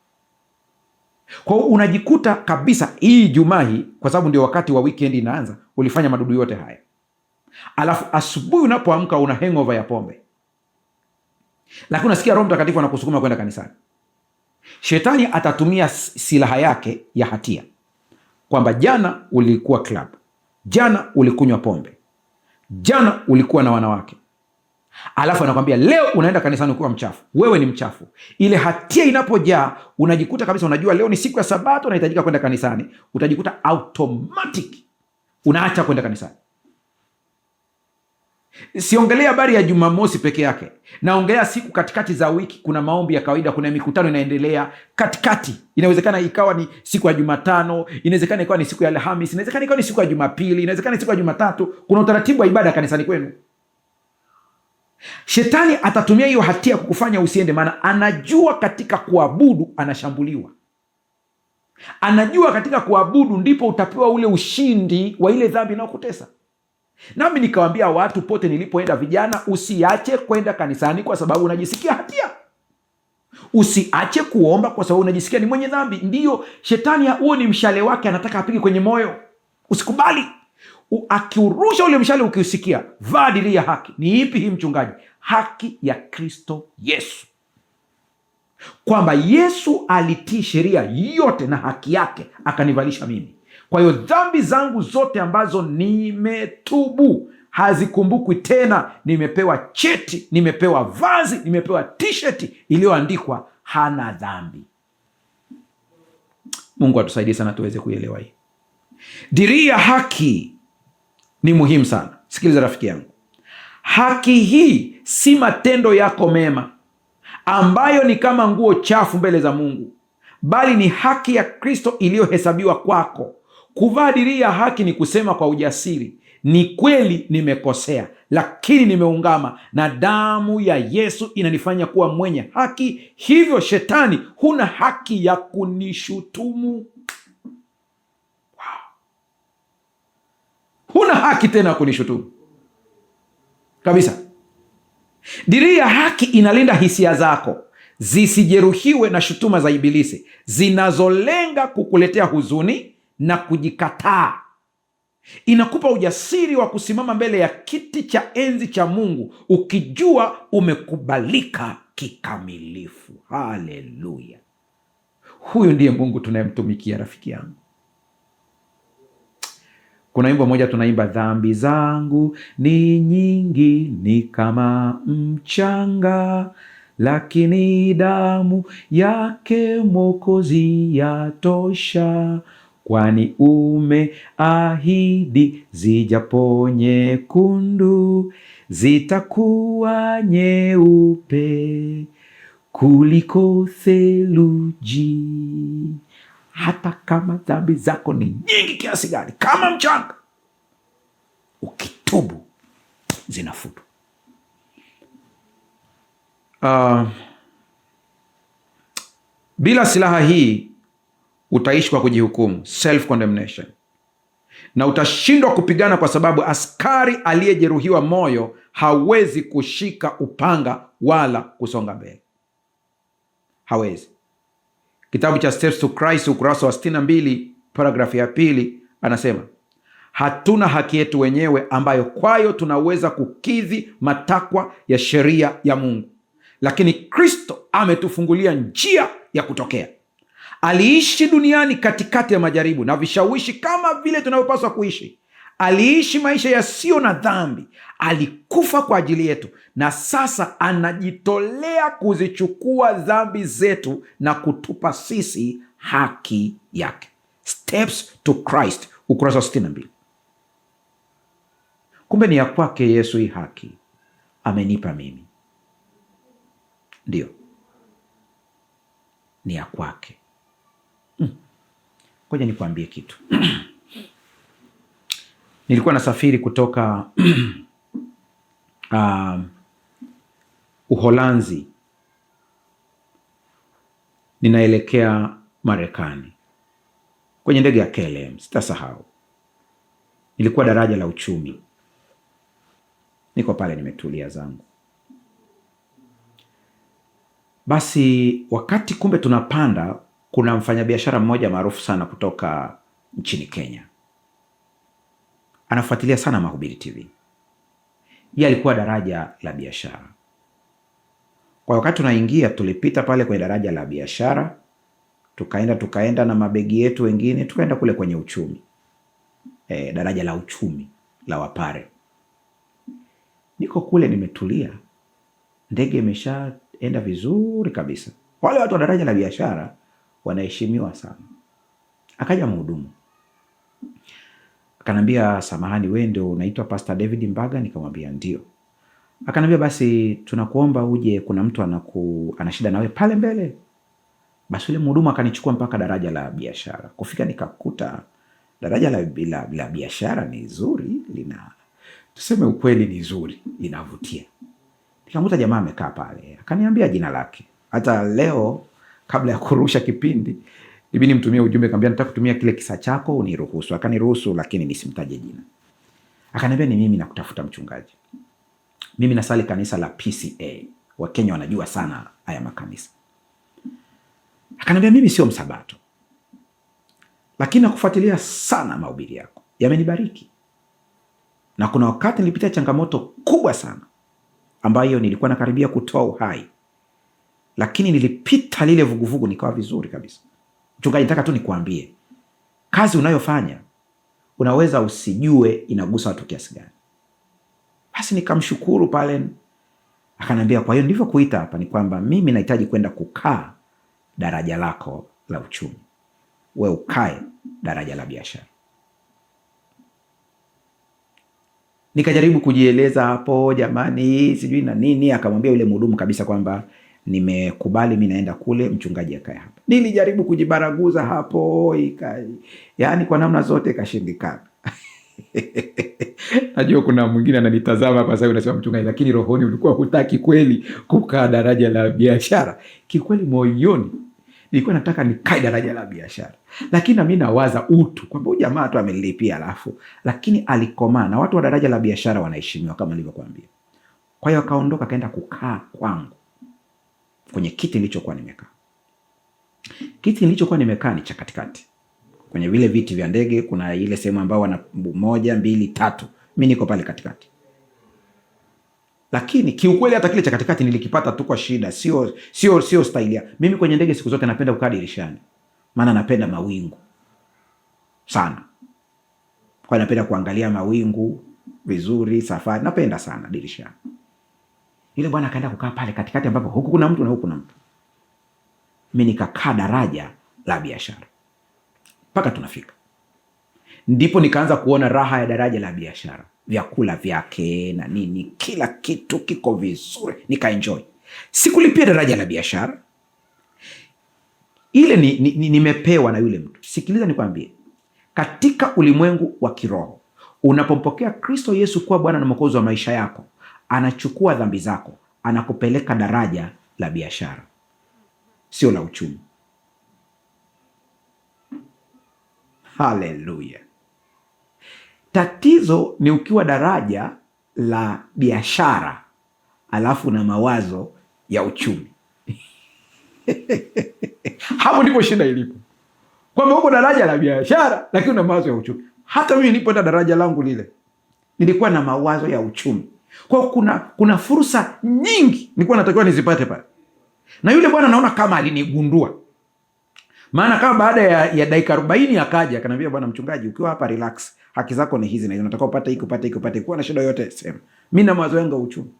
Kwa hiyo unajikuta kabisa hii Ijumaa hii, kwa sababu ndio wakati wa weekend inaanza, ulifanya madudu yote haya. Alafu asubuhi unapoamka una hangover ya pombe. Lakini unasikia Roho Mtakatifu anakusukuma kwenda kanisani. Shetani atatumia silaha yake ya hatia, kwamba jana ulikuwa club, jana ulikunywa pombe, jana ulikuwa na wanawake. Alafu anakwambia leo unaenda kanisani ukiwa mchafu. Wewe ni mchafu. Ile hatia inapojaa, unajikuta kabisa, unajua leo ni siku ya Sabato, unahitajika kwenda kanisani, utajikuta automatic unaacha kwenda kanisani. Siongelea habari ya Jumamosi peke yake, naongelea siku katikati za wiki. Kuna maombi ya kawaida, kuna mikutano inaendelea katikati. Inawezekana ikawa ni siku ya Jumatano, inawezekana ikawa ni siku ya Alhamisi, inawezekana ikawa ni siku ya Jumapili, inawezekana ni siku ya Jumatatu. Kuna utaratibu wa ibada kanisani kwenu. Shetani atatumia hiyo hatia kukufanya usiende, maana anajua katika kuabudu anashambuliwa. Anajua katika kuabudu ndipo utapewa ule ushindi wa ile dhambi inayokutesa. Nami nikawaambia watu pote nilipoenda, vijana, usiache kwenda kanisani kwa sababu unajisikia hatia. Usiache kuomba kwa sababu unajisikia ni mwenye dhambi. Ndiyo, shetani huo ni mshale wake, anataka apige kwenye moyo. Usikubali. Akiurusha ule mshale, ukiusikia, vaa dirii ya haki. Ni ipi hii mchungaji? Haki ya Kristo Yesu, kwamba Yesu alitii sheria yote na haki yake akanivalisha mimi. Kwa hiyo dhambi zangu zote ambazo nimetubu hazikumbukwi tena. Nimepewa cheti, nimepewa vazi, nimepewa t-shirt iliyoandikwa hana dhambi. Mungu atusaidie sana tuweze kuelewa hii. Dirii ya haki ni muhimu sana. Sikiliza rafiki yangu, haki hii si matendo yako mema ambayo ni kama nguo chafu mbele za Mungu, bali ni haki ya Kristo iliyohesabiwa kwako. Kuvaa dirii ya haki ni kusema kwa ujasiri, ni kweli nimekosea, lakini nimeungama na damu ya Yesu inanifanya kuwa mwenye haki. Hivyo shetani, huna haki ya kunishutumu. Huna haki tena ya kunishutumu kabisa. Dirii ya haki inalinda hisia zako zisijeruhiwe na shutuma za Ibilisi zinazolenga kukuletea huzuni na kujikataa. Inakupa ujasiri wa kusimama mbele ya kiti cha enzi cha Mungu ukijua umekubalika kikamilifu. Haleluya! Huyu ndiye Mungu tunayemtumikia, rafiki yangu. Kuna wimbo moja tunaimba, dhambi zangu ni nyingi, ni kama mchanga, lakini damu yake Mwokozi yatosha. Kwani umeahidi zijapo nyekundu, zitakuwa nyeupe kuliko theluji. Hata kama dhambi zako ni nyingi kiasi gani, kama mchanga, ukitubu zinafutwa. Bila silaha hii utaishi kwa kujihukumu, self condemnation, na utashindwa kupigana kwa sababu askari aliyejeruhiwa moyo hawezi kushika upanga wala kusonga mbele. Hawezi. Kitabu cha Steps to Christ ukurasa wa 62 paragrafu ya 2 anasema, hatuna haki yetu wenyewe ambayo kwayo tunaweza kukidhi matakwa ya sheria ya Mungu, lakini Kristo ametufungulia njia ya kutokea. Aliishi duniani katikati ya majaribu na vishawishi kama vile tunavyopaswa kuishi. Aliishi maisha yasiyo na dhambi, alikufa kwa ajili yetu, na sasa anajitolea kuzichukua dhambi zetu na kutupa sisi haki yake. Steps to Christ ukurasa wa 62. Kumbe ni ya kwake Yesu hii haki amenipa mimi. Ndio, ni ya kwake. Ngoja nikwambie kitu. Nilikuwa nasafiri kutoka Uholanzi ninaelekea Marekani kwenye ndege ya KLM, sitasahau. Nilikuwa daraja la uchumi, niko pale nimetulia zangu. Basi wakati kumbe tunapanda, kuna mfanyabiashara mmoja maarufu sana kutoka nchini Kenya, anafuatilia sana Mahubiri TV. Yeye alikuwa daraja la biashara. Kwa wakati tunaingia, tulipita pale kwenye daraja la biashara, tukaenda na mabegi yetu wengine, tukaenda kule kwenye uchumi, daraja la uchumi la Wapare. Niko kule nimetulia, ndege imeshaenda vizuri kabisa. Wale watu wa daraja la biashara wanaheshimiwa sana. Akaja mhudumu akanambia, samahani, wewe ndio unaitwa Pastor David Mbaga? Nikamwambia ndio. Akanambia, basi tunakuomba uje, kuna mtu ana shida nawe pale mbele. Basi yule mhudumu akanichukua mpaka daraja la biashara. Kufika nikakuta daraja la biashara ni zuri, tuseme ukweli, ni zuri, linavutia. Nikamkuta jamaa amekaa pale, akaniambia jina lake. Hata leo kabla ya kurusha kipindi ibini mtumie ujumbe, akamwambia nataka kutumia kile kisa chako uniruhusu. Akaniruhusu, lakini nisimtaje jina. Akaniambia, ni mimi nakutafuta mchungaji. Mimi nasali kanisa la PCA. Wakenya wanajua sana haya makanisa. Akaniambia, mimi sio msabato, lakini nakufuatilia sana mahubiri yako, yamenibariki. Na kuna wakati nilipitia changamoto kubwa sana ambayo nilikuwa nakaribia kutoa uhai, lakini nilipita lile vuguvugu nikawa vizuri kabisa. Mchungaji, nataka tu nikuambie, kazi unayofanya unaweza usijue inagusa watu kiasi gani. Basi nikamshukuru pale. Akaniambia, kwa hiyo ndivyo kuita hapa ni kwamba mimi nahitaji kwenda kukaa daraja lako la uchumi, we ukae daraja la biashara. Nikajaribu kujieleza hapo, jamani, sijui na nini. Akamwambia yule mhudumu kabisa kwamba nimekubali, mimi naenda kule, mchungaji akae hapa. Nilijaribu kujibaraguza hapo, yaani kwa namna zote ikashindikana. Najua kuna mwingine ananitazama kwa sababu unasema mchungaji, lakini rohoni ulikuwa hutaki kweli kukaa daraja la biashara. Kikweli moyoni nilikuwa nataka nikae daraja la biashara, lakini na mimi nawaza utu kwamba huyu jamaa tu amelipia lakini alikomaa, na watu wa daraja la biashara wanaheshimiwa kama nilivyokuambia. Kwa hiyo akaondoka kaenda kukaa kwangu kwenye kiti nilichokuwa nimekaa. Kiti nilichokuwa nimekaa ni cha katikati. Kwenye vile viti vya ndege kuna ile sehemu ambayo wana 1, 2, 3. Mimi niko pale katikati. Lakini kiukweli hata kile cha katikati nilikipata tu kwa shida, sio style ya. Mimi kwenye ndege siku zote napenda kukaa dirishani. Maana napenda mawingu sana. Kwa napenda kuangalia mawingu vizuri, safari, napenda sana dirishani. Yule bwana akaenda kukaa pale katikati ambapo huku kuna mtu na huku kuna mtu. Mimi nikakaa daraja la biashara. Mpaka tunafika. Ndipo nikaanza kuona raha ya daraja la biashara. Vyakula vyake na nini, kila kitu kiko vizuri, nikaenjoy. Sikulipia daraja la biashara. Ile nimepewa na yule mtu. Sikiliza nikwambie, katika ulimwengu wa kiroho, unapompokea Kristo Yesu kuwa Bwana na Mwokozi wa maisha yako, anachukua dhambi zako, anakupeleka daraja la biashara, sio la uchumi. Haleluya. Tatizo ni ukiwa daraja la biashara alafu na mawazo ya uchumi. Hapo ndipo shida ilipo. Kwamba uko daraja la biashara lakini una mawazo ya uchumi. Hata mimi nilipoenda daraja langu lile, nilikuwa na mawazo ya uchumi. Kwa hiyo kuna fursa nyingi nilikuwa natakiwa nizipate pale. Na yule bwana naona kama alinigundua. Maana kama baada ya dakika 40 akaja akaniambia, bwana mchungaji, ukiwa hapa relax, haki zako ni hizi na hizo, unataka upate hiki upate hiki upate, kuwa na shida yote sema. Mimi na mawazo yangu ya uchumi.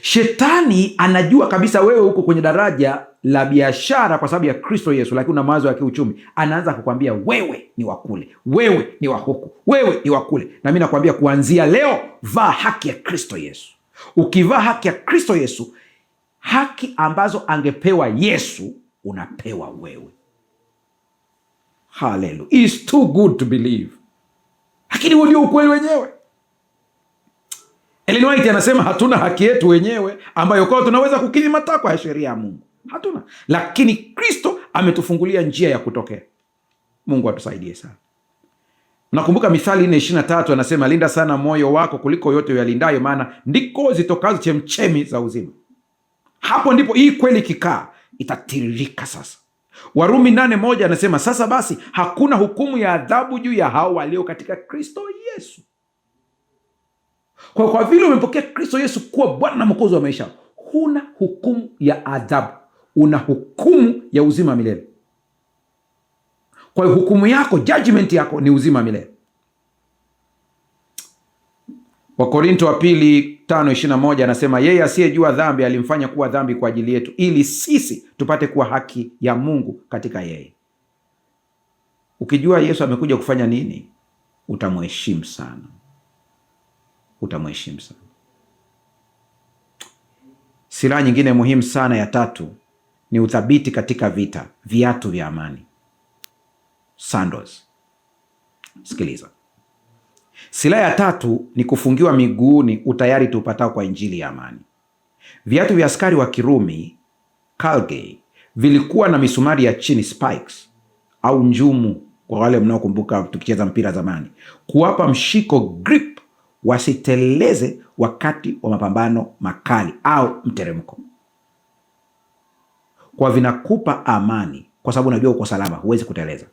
Shetani anajua kabisa wewe uko kwenye daraja la biashara kwa sababu ya Kristo Yesu, lakini una mawazo ya kiuchumi. Anaanza kukwambia wewe ni wakule, wewe ni wa huku, wewe ni wakule. Na mimi nakwambia kuanzia leo, vaa haki ya Kristo Yesu. Ukivaa haki ya Kristo Yesu, haki ambazo angepewa Yesu unapewa wewe. Hallelujah. It's too good to believe. Lakini huo ndio ukweli wenyewe. Ellen White anasema hatuna haki yetu wenyewe ambayo kwa tunaweza kukidhi matakwa ya sheria ya Mungu. Hatuna. Lakini Kristo ametufungulia njia ya kutokea. Mungu atusaidie sana. Nakumbuka Mithali 4:23 anasema linda sana moyo wako kuliko yote uyalindayo, maana ndiko zitokazo chemchemi za uzima. Hapo ndipo hii kweli kikaa itatiririka sasa. Warumi 8:1 anasema sasa basi hakuna hukumu ya adhabu juu ya hao walio katika Kristo Yesu. Kwa vile umempokea Kristo Yesu kuwa Bwana na Mwokozi wa maisha, huna hukumu ya adhabu, una hukumu ya uzima milele. Kwa hiyo hukumu yako, judgment yako ni uzima milele. Wakorintho wa pili 5:21 anasema yeye asiyejua dhambi alimfanya kuwa dhambi kwa ajili yetu, ili sisi tupate kuwa haki ya Mungu katika yeye. Ukijua Yesu amekuja kufanya nini, utamheshimu sana. Utamheshimu sana. Silaha nyingine muhimu sana ya tatu ni uthabiti katika vita, viatu vya amani. Sandals. Sikiliza. Silaha ya tatu ni kufungiwa miguuni utayari tupatao kwa injili ya amani. Viatu vya askari wa Kirumi Calgary vilikuwa na misumari ya chini, spikes au njumu, kwa wale mnaokumbuka tukicheza mpira zamani, kuwapa mshiko, grip, wasiteleze wakati wa mapambano makali au mteremko. Kwa vinakupa amani kwa sababu unajua uko salama, huwezi kuteleza.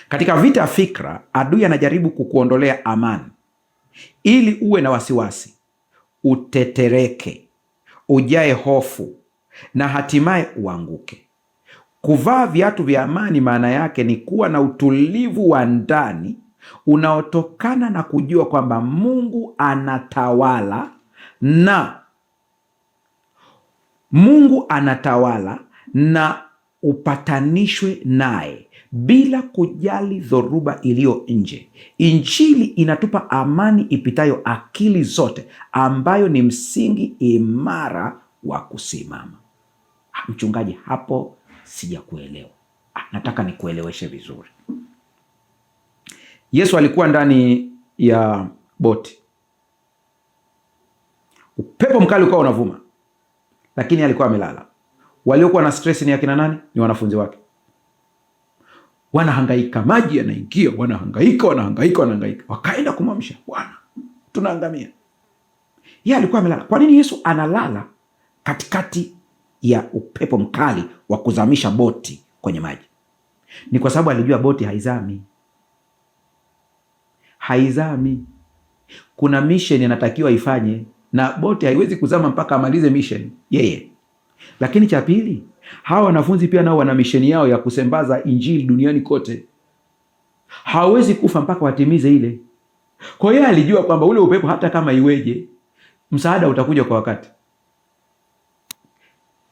Katika vita ya fikra, adui anajaribu kukuondolea amani ili uwe na wasiwasi, utetereke, ujae hofu na hatimaye uanguke. Kuvaa viatu vya amani maana yake ni kuwa na utulivu wa ndani unaotokana na kujua kwamba Mungu anatawala na upatanishwe naye bila kujali dhoruba iliyo nje. Injili inatupa amani ipitayo akili zote, ambayo ni msingi imara wa kusimama. Mchungaji, hapo sijakuelewa. Nataka nikueleweshe vizuri. Yesu alikuwa ndani ya boti. Upepo mkali ukawa unavuma, lakini alikuwa amelala. Waliokuwa na stress ni akina nani? Ni wanafunzi wake. Wanahangaika, maji yanaingia, wanahangaika. Wakaenda kumwamsha, Bwana, tunaangamia. Yeye alikuwa amelala. Kwa nini Yesu analala katikati ya upepo mkali wa kuzamisha boti kwenye maji? Ni kwa sababu alijua boti haizami. Kuna mission anatakiwa ifanye, na boti haiwezi kuzama mpaka amalize mission yeye. Lakini cha pili, hawa wanafunzi pia nao wana mission yao ya kusambaza injili duniani kote. Hawezi kufa mpaka watimize ile. Kwa hiyo alijua kwamba ule upepo hata kama iweje, msaada utakuja kwa wakati.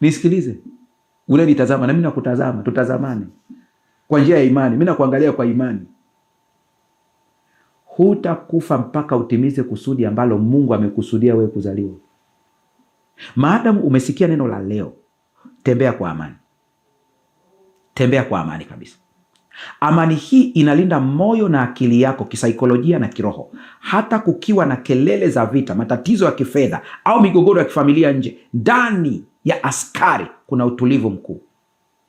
Nisikilize. Ule nitazama na mimi nakutazama, tutazamane kwa njia ya imani. Mimi nakuangalia kwa imani. Hutakufa mpaka utimize kusudi ambalo Mungu amekusudia wewe kuzaliwa. Maadamu umesikia neno la leo, tembea kwa amani. Tembea kwa amani kabisa. Amani hii inalinda moyo na akili yako kisaikolojia na kiroho. Hata kukiwa na kelele za vita, matatizo ya kifedha au migogoro ya kifamilia nje, ndani ya askari kuna utulivu mkuu.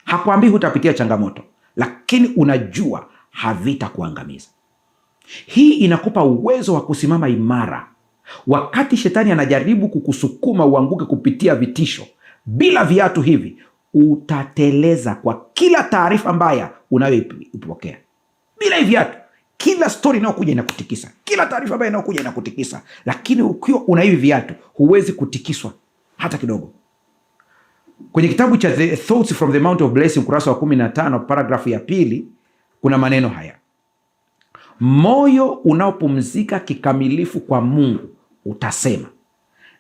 Hakuambii hutapitia changamoto, lakini unajua havitakuangamiza. Hii inakupa uwezo wa kusimama imara wakati shetani anajaribu kukusukuma uanguke kupitia vitisho. Bila viatu hivi utateleza kwa kila taarifa mbaya unayoipokea. Bila hivi viatu, kila story inayokuja inakutikisa, kila taarifa mbaya inayokuja inakutikisa. Lakini ukiwa una hivi viatu, huwezi kutikiswa hata kidogo. Kwenye kitabu cha The Thoughts from the Mount of Blessing, ukurasa wa 15, paragrafu ya 2, kuna maneno haya: moyo unaopumzika kikamilifu kwa Mungu utasema,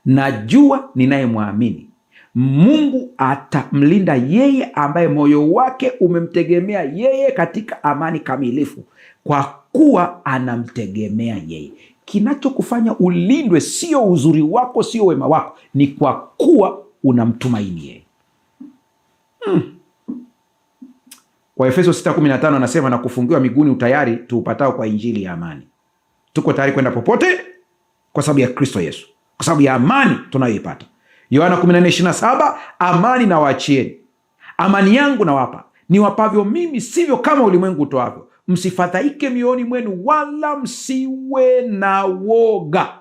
najua ninayemwamini, Mungu atamlinda yeye ambaye moyo wake umemtegemea yeye katika amani kamilifu, kwa kuwa anamtegemea yeye. Kinachokufanya ulindwe sio uzuri wako, sio wema wako, ni kwa kuwa unamtumaini yeye. Kwa Efeso 6:15 anasema, na kufungiwa miguuni utayari tuupatao kwa injili ya amani. Tuko tayari kwenda popote kwa sababu ya Kristo Yesu, kwa sababu ya amani tunayoipata. Yohana 14:27, amani na waachieni, amani yangu nawapa, niwapavyo mimi, sivyo kama ulimwengu utoavyo. Msifadhaike mioyoni mwenu, wala msiwe na woga.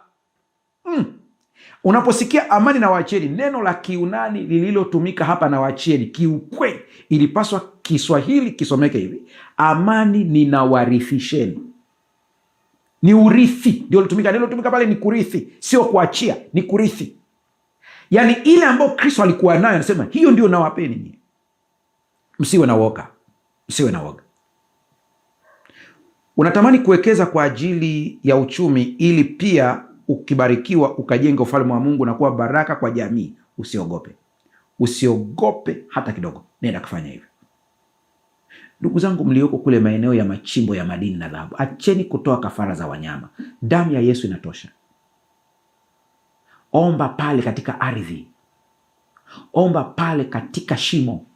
Unaposikia amani na waachieni, neno la Kiunani lililotumika hapa na waachieni, kiukweli ilipaswa Kiswahili kisomeke hivi: amani ninawarithisheni. Ni urithi ndio litumika. Neno litumika pale ni kurithi, sio kuachia, ni kurithi. Yaani ile ambayo Kristo alikuwa nayo, anasema hiyo ndio nawapeni nyinyi. Msiwe na woga, msiwe na woga. Unatamani kuwekeza kwa ajili ya uchumi ili pia ukibarikiwa ukajenga ufalme wa Mungu na kuwa baraka kwa jamii. Usiogope, usiogope hata kidogo, nenda kufanya hivyo. Ndugu zangu mlioko kule maeneo ya machimbo ya madini na dhahabu, acheni kutoa kafara za wanyama. Damu ya Yesu inatosha. Omba pale katika ardhi, omba pale katika shimo,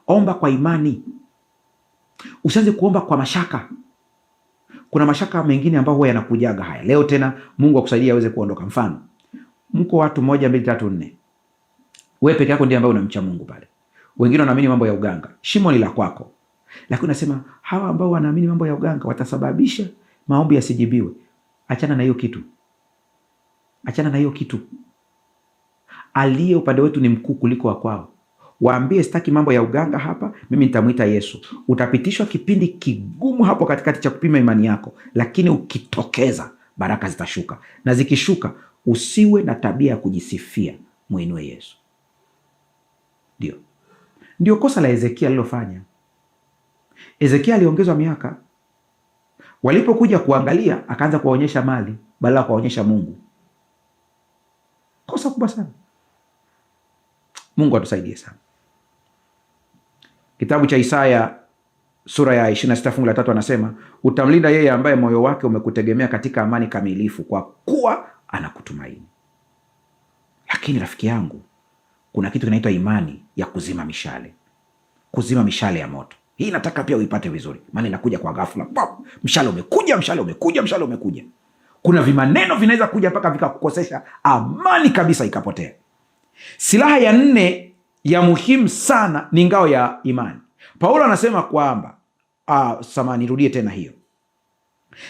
omba kwa imani. Usianze kuomba kwa mashaka. Kuna mashaka mengine ambayo huwa yanakujaga haya. Leo tena Mungu akusaidia aweze kuondoka. Mfano, mko watu 1, 2, 3, 4. Wewe peke yako ndiye ambaye unamcha Mungu pale. Wengine wanaamini mambo ya uganga. Shimo ni la kwako. Lakini unasema hawa ambao wanaamini mambo ya uganga watasababisha maombi yasijibiwe. Achana na hiyo kitu. Achana na hiyo kitu. Aliye upande wetu ni mkuu kuliko wa kwao. Waambie sitaki mambo ya uganga hapa, mimi nitamuita Yesu. Utapitishwa kipindi kigumu hapo katikati cha kupima imani yako, lakini ukitokeza baraka zitashuka. Na zikishuka, usiwe na tabia ya kujisifia, muinue Yesu. Ndio kosa la Hezekia alilofanya. Hezekia aliongezwa miaka. Walipokuja kuangalia, akaanza kuwaonyesha mali badala ya kuwaonyesha Mungu. Kosa kubwa sana. Mungu atusaidie sana. Kitabu cha Isaya sura ya 26 fungu la 3 anasema, utamlinda yeye ambaye moyo wake umekutegemea katika amani kamilifu, kwa kuwa anakutumaini. Lakini rafiki yangu, kuna kitu kinaitwa imani ya kuzima mishale. Kuzima mishale ya moto. Hii nataka pia uipate vizuri, maana inakuja kwa ghafla. Pop, mshale umekuja, mshale umekuja, mshale umekuja. Kuna vimaneno vinaweza kuja mpaka vikakukosesha amani kabisa ikapotea. Silaha ya 4 ya muhimu sana ni ngao ya imani. Paulo anasema kwamba nirudie tena hiyo.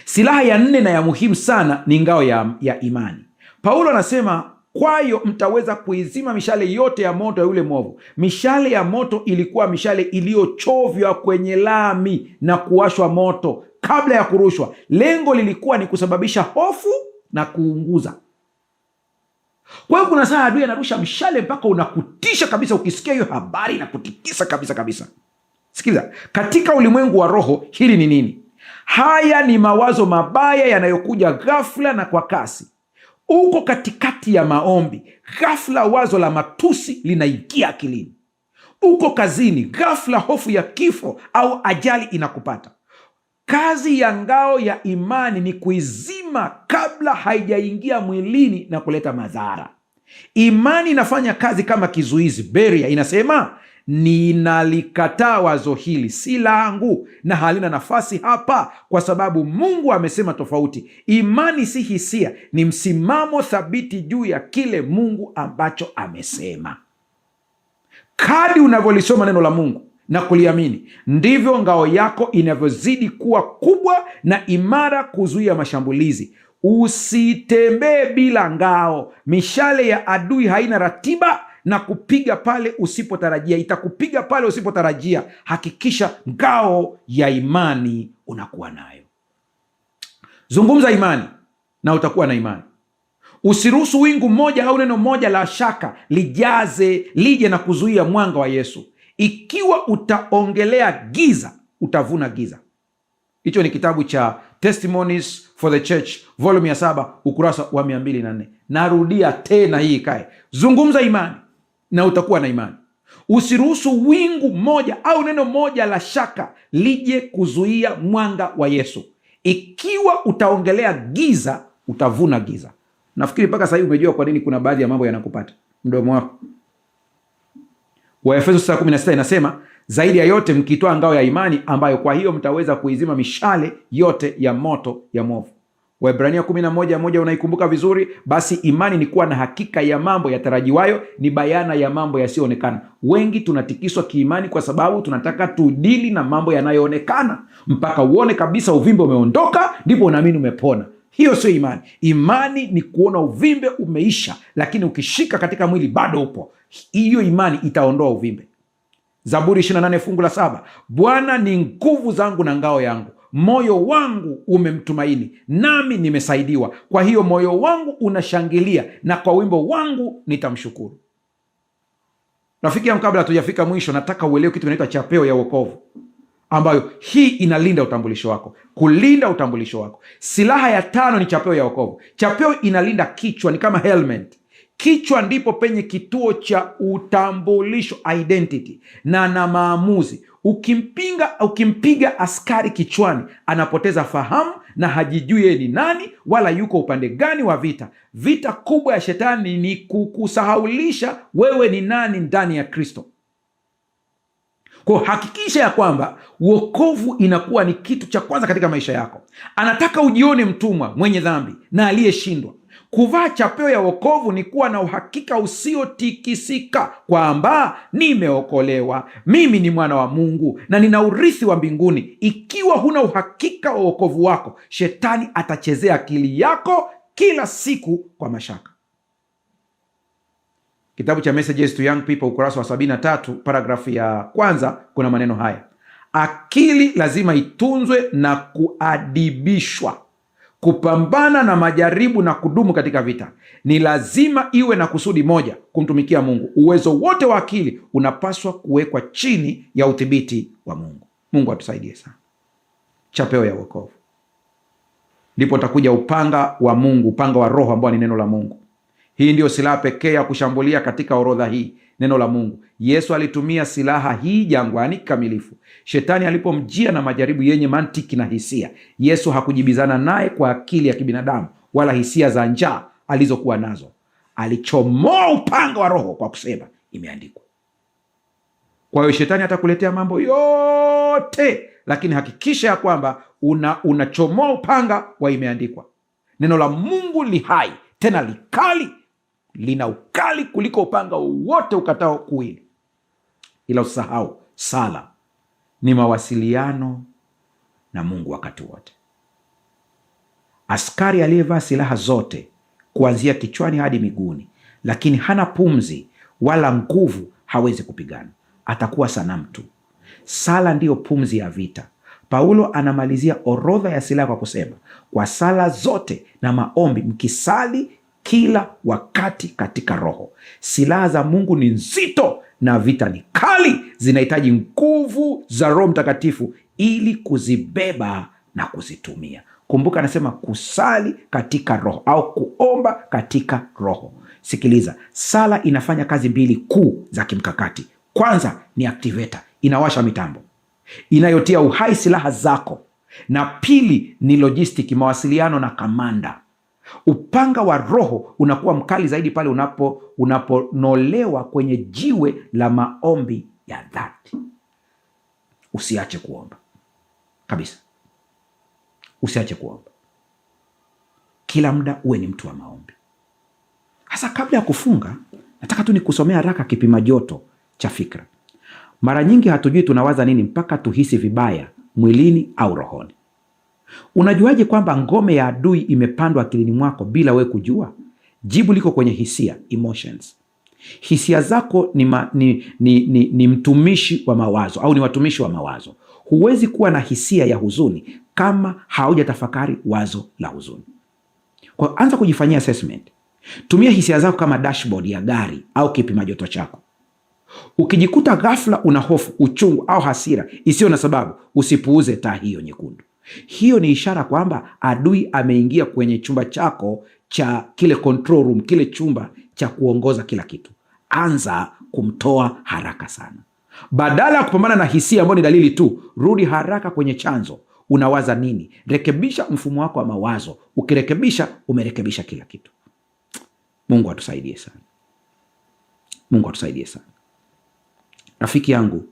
Silaha ya 4 na ya muhimu sana ni ngao ya imani. Paulo anasema kwayo mtaweza kuizima mishale yote ya moto ya yule mwovu. Mishale ya moto ilikuwa mishale iliyochovya kwenye lami na kuwashwa moto kabla ya kurushwa. Lengo lilikuwa ni kusababisha hofu na kuunguza. Kwa hiyo kuna saa adui anarusha mshale mpaka unakutisha kabisa. Ukisikia hiyo habari inakutikisa kabisa kabisa. Sikiliza, katika ulimwengu wa roho hili ni nini? Haya ni mawazo mabaya yanayokuja ghafla na kwa kasi. Uko katikati ya maombi, ghafla wazo la matusi linaingia akilini. Uko kazini, ghafla hofu ya kifo au ajali inakupata. Kazi ya ngao ya imani ni kuizima kabla haijaingia mwilini na kuleta madhara. Imani inafanya kazi kama kizuizi. Beria inasema, ninalikataa wazo hili, si langu na halina nafasi hapa, kwa sababu Mungu amesema tofauti. Imani si hisia, ni msimamo thabiti juu ya kile Mungu ambacho amesema. Kadri unavyolisoma neno la Mungu na kuliamini, ndivyo ngao yako inavyozidi kuwa kubwa na imara kuzuia mashambulizi. Usitembee bila ngao. Mishale ya adui haina ratiba na kupiga pale usipotarajia. Itakupiga pale usipotarajia. Hakikisha ngao ya imani unakuwa nayo. Zungumza imani na utakuwa na imani. Usiruhusu wingu moja au neno moja la shaka lije na kuzuia mwanga wa Yesu. Ikiwa utaongelea giza, utavuna giza. Hicho ni kitabu cha Testimonies for the Church, volume ya 7, ukurasa wa 204. Narudia tena hii ikae. Zungumza imani na utakuwa na imani. Usiruhusu wingu moja au neno moja la shaka lije kuzuia mwanga wa Yesu. Ikiwa utaongelea giza, utavuna giza. Nafikiri mpaka sasa hivi umejua kwa nini kuna baadhi ya mambo yanakupata. mdomo wako. Waefeso 6:16 inasema, zaidi ya yote mkitwaa ngao ya imani, ambayo kwa hiyo mtaweza kuizima mishale yote ya moto ya mwovu. Waebrania 11:1 unaikumbuka vizuri. Basi imani ni kuwa na hakika ya mambo yatarajiwayo, ni bayana ya mambo yasiyoonekana. Wengi tunatikiswa kiimani kwa sababu tunataka tudili na mambo yanayoonekana, mpaka uone kabisa uvimbe umeondoka, ndipo unaamini umepona. Hiyo sio imani. Imani ni kuona uvimbe umeisha, lakini ukishika katika mwili bado upo. Hiyo imani itaondoa uvimbe. Zaburi 28:7, Bwana ni nguvu zangu na ngao yangu, moyo wangu umemtumaini, nami nimesaidiwa. Kwa hiyo moyo wangu unashangilia, na kwa wimbo wangu nitamshukuru. Rafiki yangu, kabla hatujafika mwisho, nataka uelewe kitu kinaitwa chapeo ya wokovu, ambayo hii inalinda utambulisho wako. Kulinda utambulisho wako, silaha ya 5 ni chapeo ya wokovu. Chapeo inalinda kichwa, ni kama helmet. Kichwa ndipo penye kituo cha utambulisho, identity na maamuzi. Ukimpiga askari kichwani, anapoteza fahamu na hajijui yeye ni nani wala yuko upande gani wa vita. Vita kubwa ya shetani ni kukusahaulisha wewe ni nani ndani ya Kristo. Kwa hakikisha ya kwamba wokovu inakuwa ni kitu cha kwanza katika maisha yako. Anataka ujione mtumwa mwenye dhambi na aliyeshindwa. Kuvaa chapeo ya wokovu ni kuwa na uhakika usiotikisika kwamba nimeokolewa, mimi ni mwana wa Mungu na nina urithi wa mbinguni. Ikiwa huna uhakika wa wokovu wako, shetani atachezea akili yako kila siku kwa mashaka. Kitabu cha Messages to Young People, ukurasa wa 73, paragrafu ya kwanza, kuna maneno haya: akili lazima itunzwe na kuadibishwa. Kupambana na majaribu na kudumu katika vita ni lazima iwe na kusudi moja, kumtumikia Mungu. Uwezo wote wa akili unapaswa kuwekwa chini ya udhibiti wa Mungu. Mungu atusaidie sana. Chapeo ya wokovu. Ndipo utakuja upanga wa Mungu, upanga wa Roho ambao ni neno la Mungu. Hii ndio silaha pekee ya kushambulia katika orodha hii, neno la Mungu. Yesu alitumia silaha hii jangwani kikamilifu. Shetani alipomjia na majaribu yenye mantiki na hisia, Yesu hakujibizana naye kwa akili ya kibinadamu wala hisia za njaa alizokuwa nazo. Alichomoa upanga wa Roho kwa kusema, imeandikwa. Kwa hiyo shetani atakuletea mambo yote, lakini hakikisha ya kwamba unachomoa upanga wa imeandikwa. Neno la Mungu li hai, tena likali, lina ukali kuliko upanga wote ukatao kuwili. Ila usahau, sala ni mawasiliano na Mungu wakati wote. Askari aliyevaa silaha zote kuanzia kichwani hadi miguuni, lakini hana pumzi wala nguvu, hawezi kupigana, atakuwa sanamu tu. Sala ndiyo pumzi ya vita. Paulo anamalizia orodha ya silaha kwa kusema, kwa sala zote na maombi mkisali kila wakati katika Roho. Silaha za Mungu ni nzito na vita ni kali, zinahitaji nguvu za Roho Mtakatifu ili kuzibeba na kuzitumia. Kumbuka anasema kusali katika Roho au kuomba katika Roho. Sikiliza, sala inafanya kazi mbili kuu za kimkakati. Kwanza ni activator, inawasha mitambo inayotia uhai silaha zako, na pili ni logistic, mawasiliano na kamanda. Upanga wa Roho unakuwa mkali zaidi pale unaponolewa kwenye jiwe la maombi ya dhati. Usiache kuomba kabisa, usiache kuomba. Kila muda uwe ni mtu wa maombi. Hasa kabla ya kufunga, nataka tu nikusomea haraka kipima joto cha fikra. Mara nyingi hatujui tunawaza nini mpaka tuhisi vibaya mwilini au rohoni. Unajuaje kwamba ngome ya adui imepandwa akilini mwako bila we kujua? Jibu liko kwenye hisia, emotions. Hisia zako ni mtumishi wa mawazo au ni watumishi wa mawazo. Huwezi kuwa na hisia ya huzuni kama haujatafakari wazo la huzuni. Kwa anza kujifanyia assessment. Tumia hisia zako kama dashboard ya gari au kipima joto chako. Ukijikuta ghafla una hofu, uchungu au hasira isiyo na sababu, usipuuze taa hiyo nyekundu. Hiyo ni ishara kwamba adui ameingia kwenye chumba chako cha kile control room, kile chumba cha kuongoza kila kitu. Anza kumtoa haraka sana. Badala ya kupambana na hisia ambayo ni dalili tu, rudi haraka kwenye chanzo. Unawaza nini? Rekebisha mfumo wako wa mawazo. Ukirekebisha, umerekebisha kila kitu. Mungu atusaidie sana. Mungu atusaidie sana. Rafiki yangu,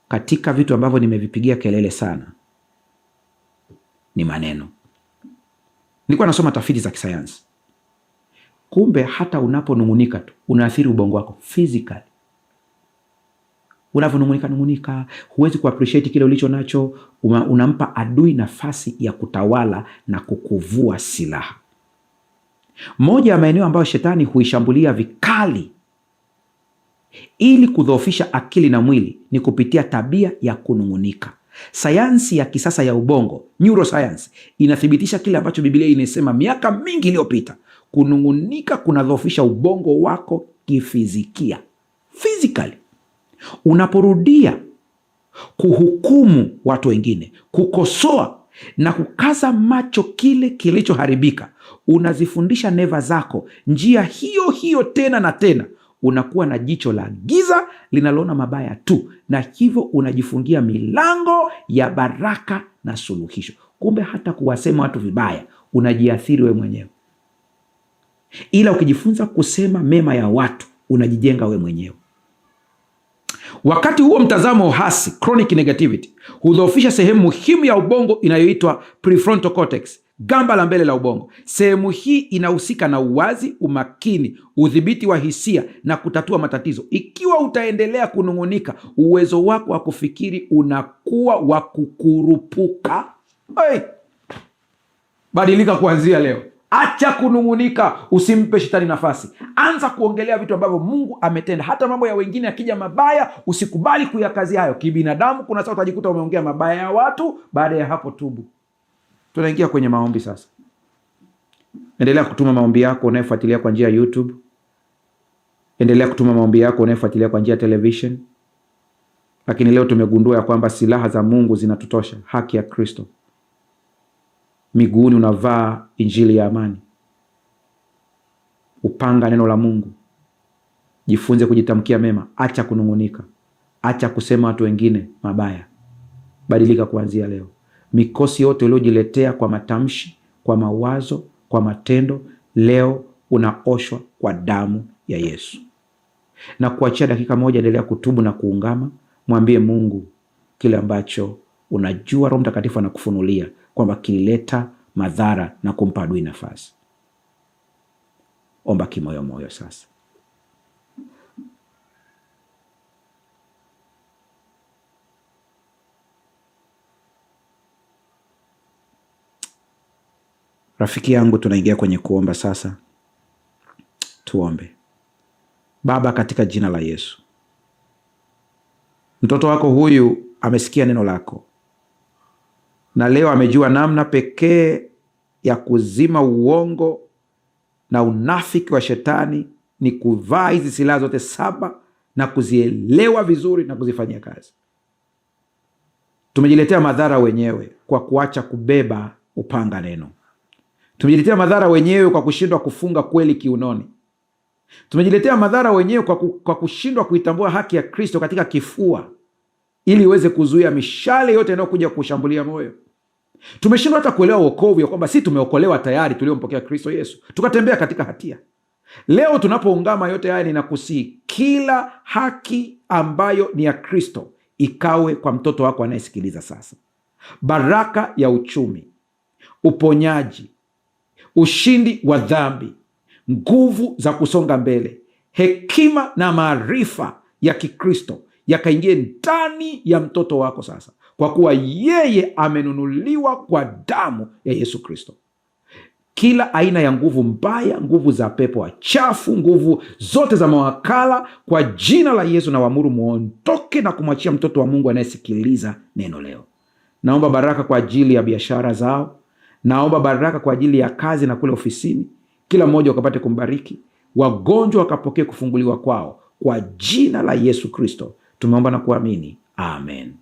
katika vitu ambavyo nimevipigia kelele sana ni maneno. Nilikuwa nasoma tafiti za kisayansi. Kumbe hata unaponung'unika tu unaathiri ubongo wako physically. Unavyonung'unika, huwezi kuappreciate kile ulicho nacho, unampa adui nafasi ya kutawala na kukuvua silaha. Moja ya maeneo ambayo shetani huishambulia vikali ili kudhoofisha akili na mwili ni kupitia tabia ya kunung'unika. Sayansi ya kisasa ya ubongo, neuroscience, inathibitisha kile ambacho Biblia inasema miaka mingi iliyopita. Kunung'unika kunadhoofisha ubongo wako kifizikia, physically. Unaporudia kuhukumu watu wengine, kukosoa na kukaza macho kile kilichoharibika, unazifundisha neva zako njia hiyo hiyo tena na tena. Unakuwa na jicho la giza linaloona mabaya tu, na hivyo unajifungia milango ya baraka na suluhisho. Kumbe hata kuwasema watu vibaya unajiathiri we mwenyewe, ila ukijifunza kusema mema ya watu unajijenga we mwenyewe. Wakati huo mtazamo hasi, chronic negativity, hudhoofisha sehemu muhimu ya ubongo inayoitwa prefrontal cortex, gamba la mbele la ubongo. Sehemu hii inahusika na uwazi, umakini, udhibiti wa hisia na kutatua matatizo. Ikiwa utaendelea kunung'unika, uwezo wako wa kufikiri unakuwa wa kukurupuka. Badilika kuanzia leo. Acha kunung'unika, usimpe shetani nafasi. Anza kuongelea vitu ambavyo Mungu ametenda. Hata mambo ya wengine yakija mabaya, usikubali kuyakazia hayo. Kibinadamu kuna saa utajikuta umeongea mabaya ya watu, baada ya hapo tubu. Tunaingia kwenye maombi sasa. Endelea kutuma maombi yako unayefuatilia kwa njia ya YouTube. Endelea kutuma maombi yako unayefuatilia kwa njia ya television. Lakini leo tumegundua ya kwamba silaha za Mungu zinatutosha. Haki ya Kristo. Miguuni unavaa injili ya amani. Upanga neno la Mungu. Jifunze kujitamkia mema. Acha kunung'unika. Acha kusema watu wengine mabaya. Badilika kuanzia leo. Mikosi yote uliojiletea kwa matamshi, kwa mawazo, kwa matendo, leo unaoshwa kwa damu ya Yesu. Na kuachia dakika moja, endelea kutubu na kuungama. Mwambie Mungu kile ambacho unajua Roho Mtakatifu anakufunulia kwamba kilileta madhara na kumpa adui nafasi. Omba kimoyo moyo sasa. Rafiki yangu, tunaingia kwenye kuomba sasa. Tuombe. Baba, katika jina la Yesu, mtoto wako huyu amesikia neno lako, na leo amejua namna pekee ya kuzima uongo na unafiki wa shetani ni kuvaa hizi silaha zote 7 na kuzielewa vizuri na kuzifanyia kazi. Tumejiletea madhara wenyewe kwa kuacha kubeba upanga neno. Tumejiletea madhara wenyewe kwa kushindwa kufunga kweli kiunoni. Tumejiletea madhara wenyewe kwa kushindwa kuitambua haki ya Kristo katika kifua ili iweze kuzuia mishale yote inayokuja kushambulia moyo. Tumeshindwa hata kuelewa wokovu ya kwamba si tumeokolewa tayari tuliompokea Kristo Yesu, tukatembea katika hatia. Leo tunapoungama yote haya, ninakusihi kila haki ambayo ni ya Kristo ikawe kwa mtoto wako anayesikiliza sasa. Baraka ya uchumi, uponyaji, ushindi wa dhambi, nguvu za kusonga mbele, hekima na maarifa ya Kikristo yakaingie ndani ya mtoto wako sasa, kwa kuwa yeye amenunuliwa kwa damu ya Yesu Kristo. Kila aina ya nguvu mbaya, nguvu za pepo wachafu, nguvu zote za mawakala, kwa jina la Yesu na waamuru muondoke na kumwachia mtoto wa Mungu anayesikiliza neno leo. Naomba baraka kwa ajili ya biashara zao. Naomba baraka kwa ajili ya kazi na kule ofisini. Kila mmoja wakapate kumbariki. Wagonjwa wakapokee kufunguliwa kwao. Kwa jina la Yesu Kristo tumeomba na kuamini. Amen.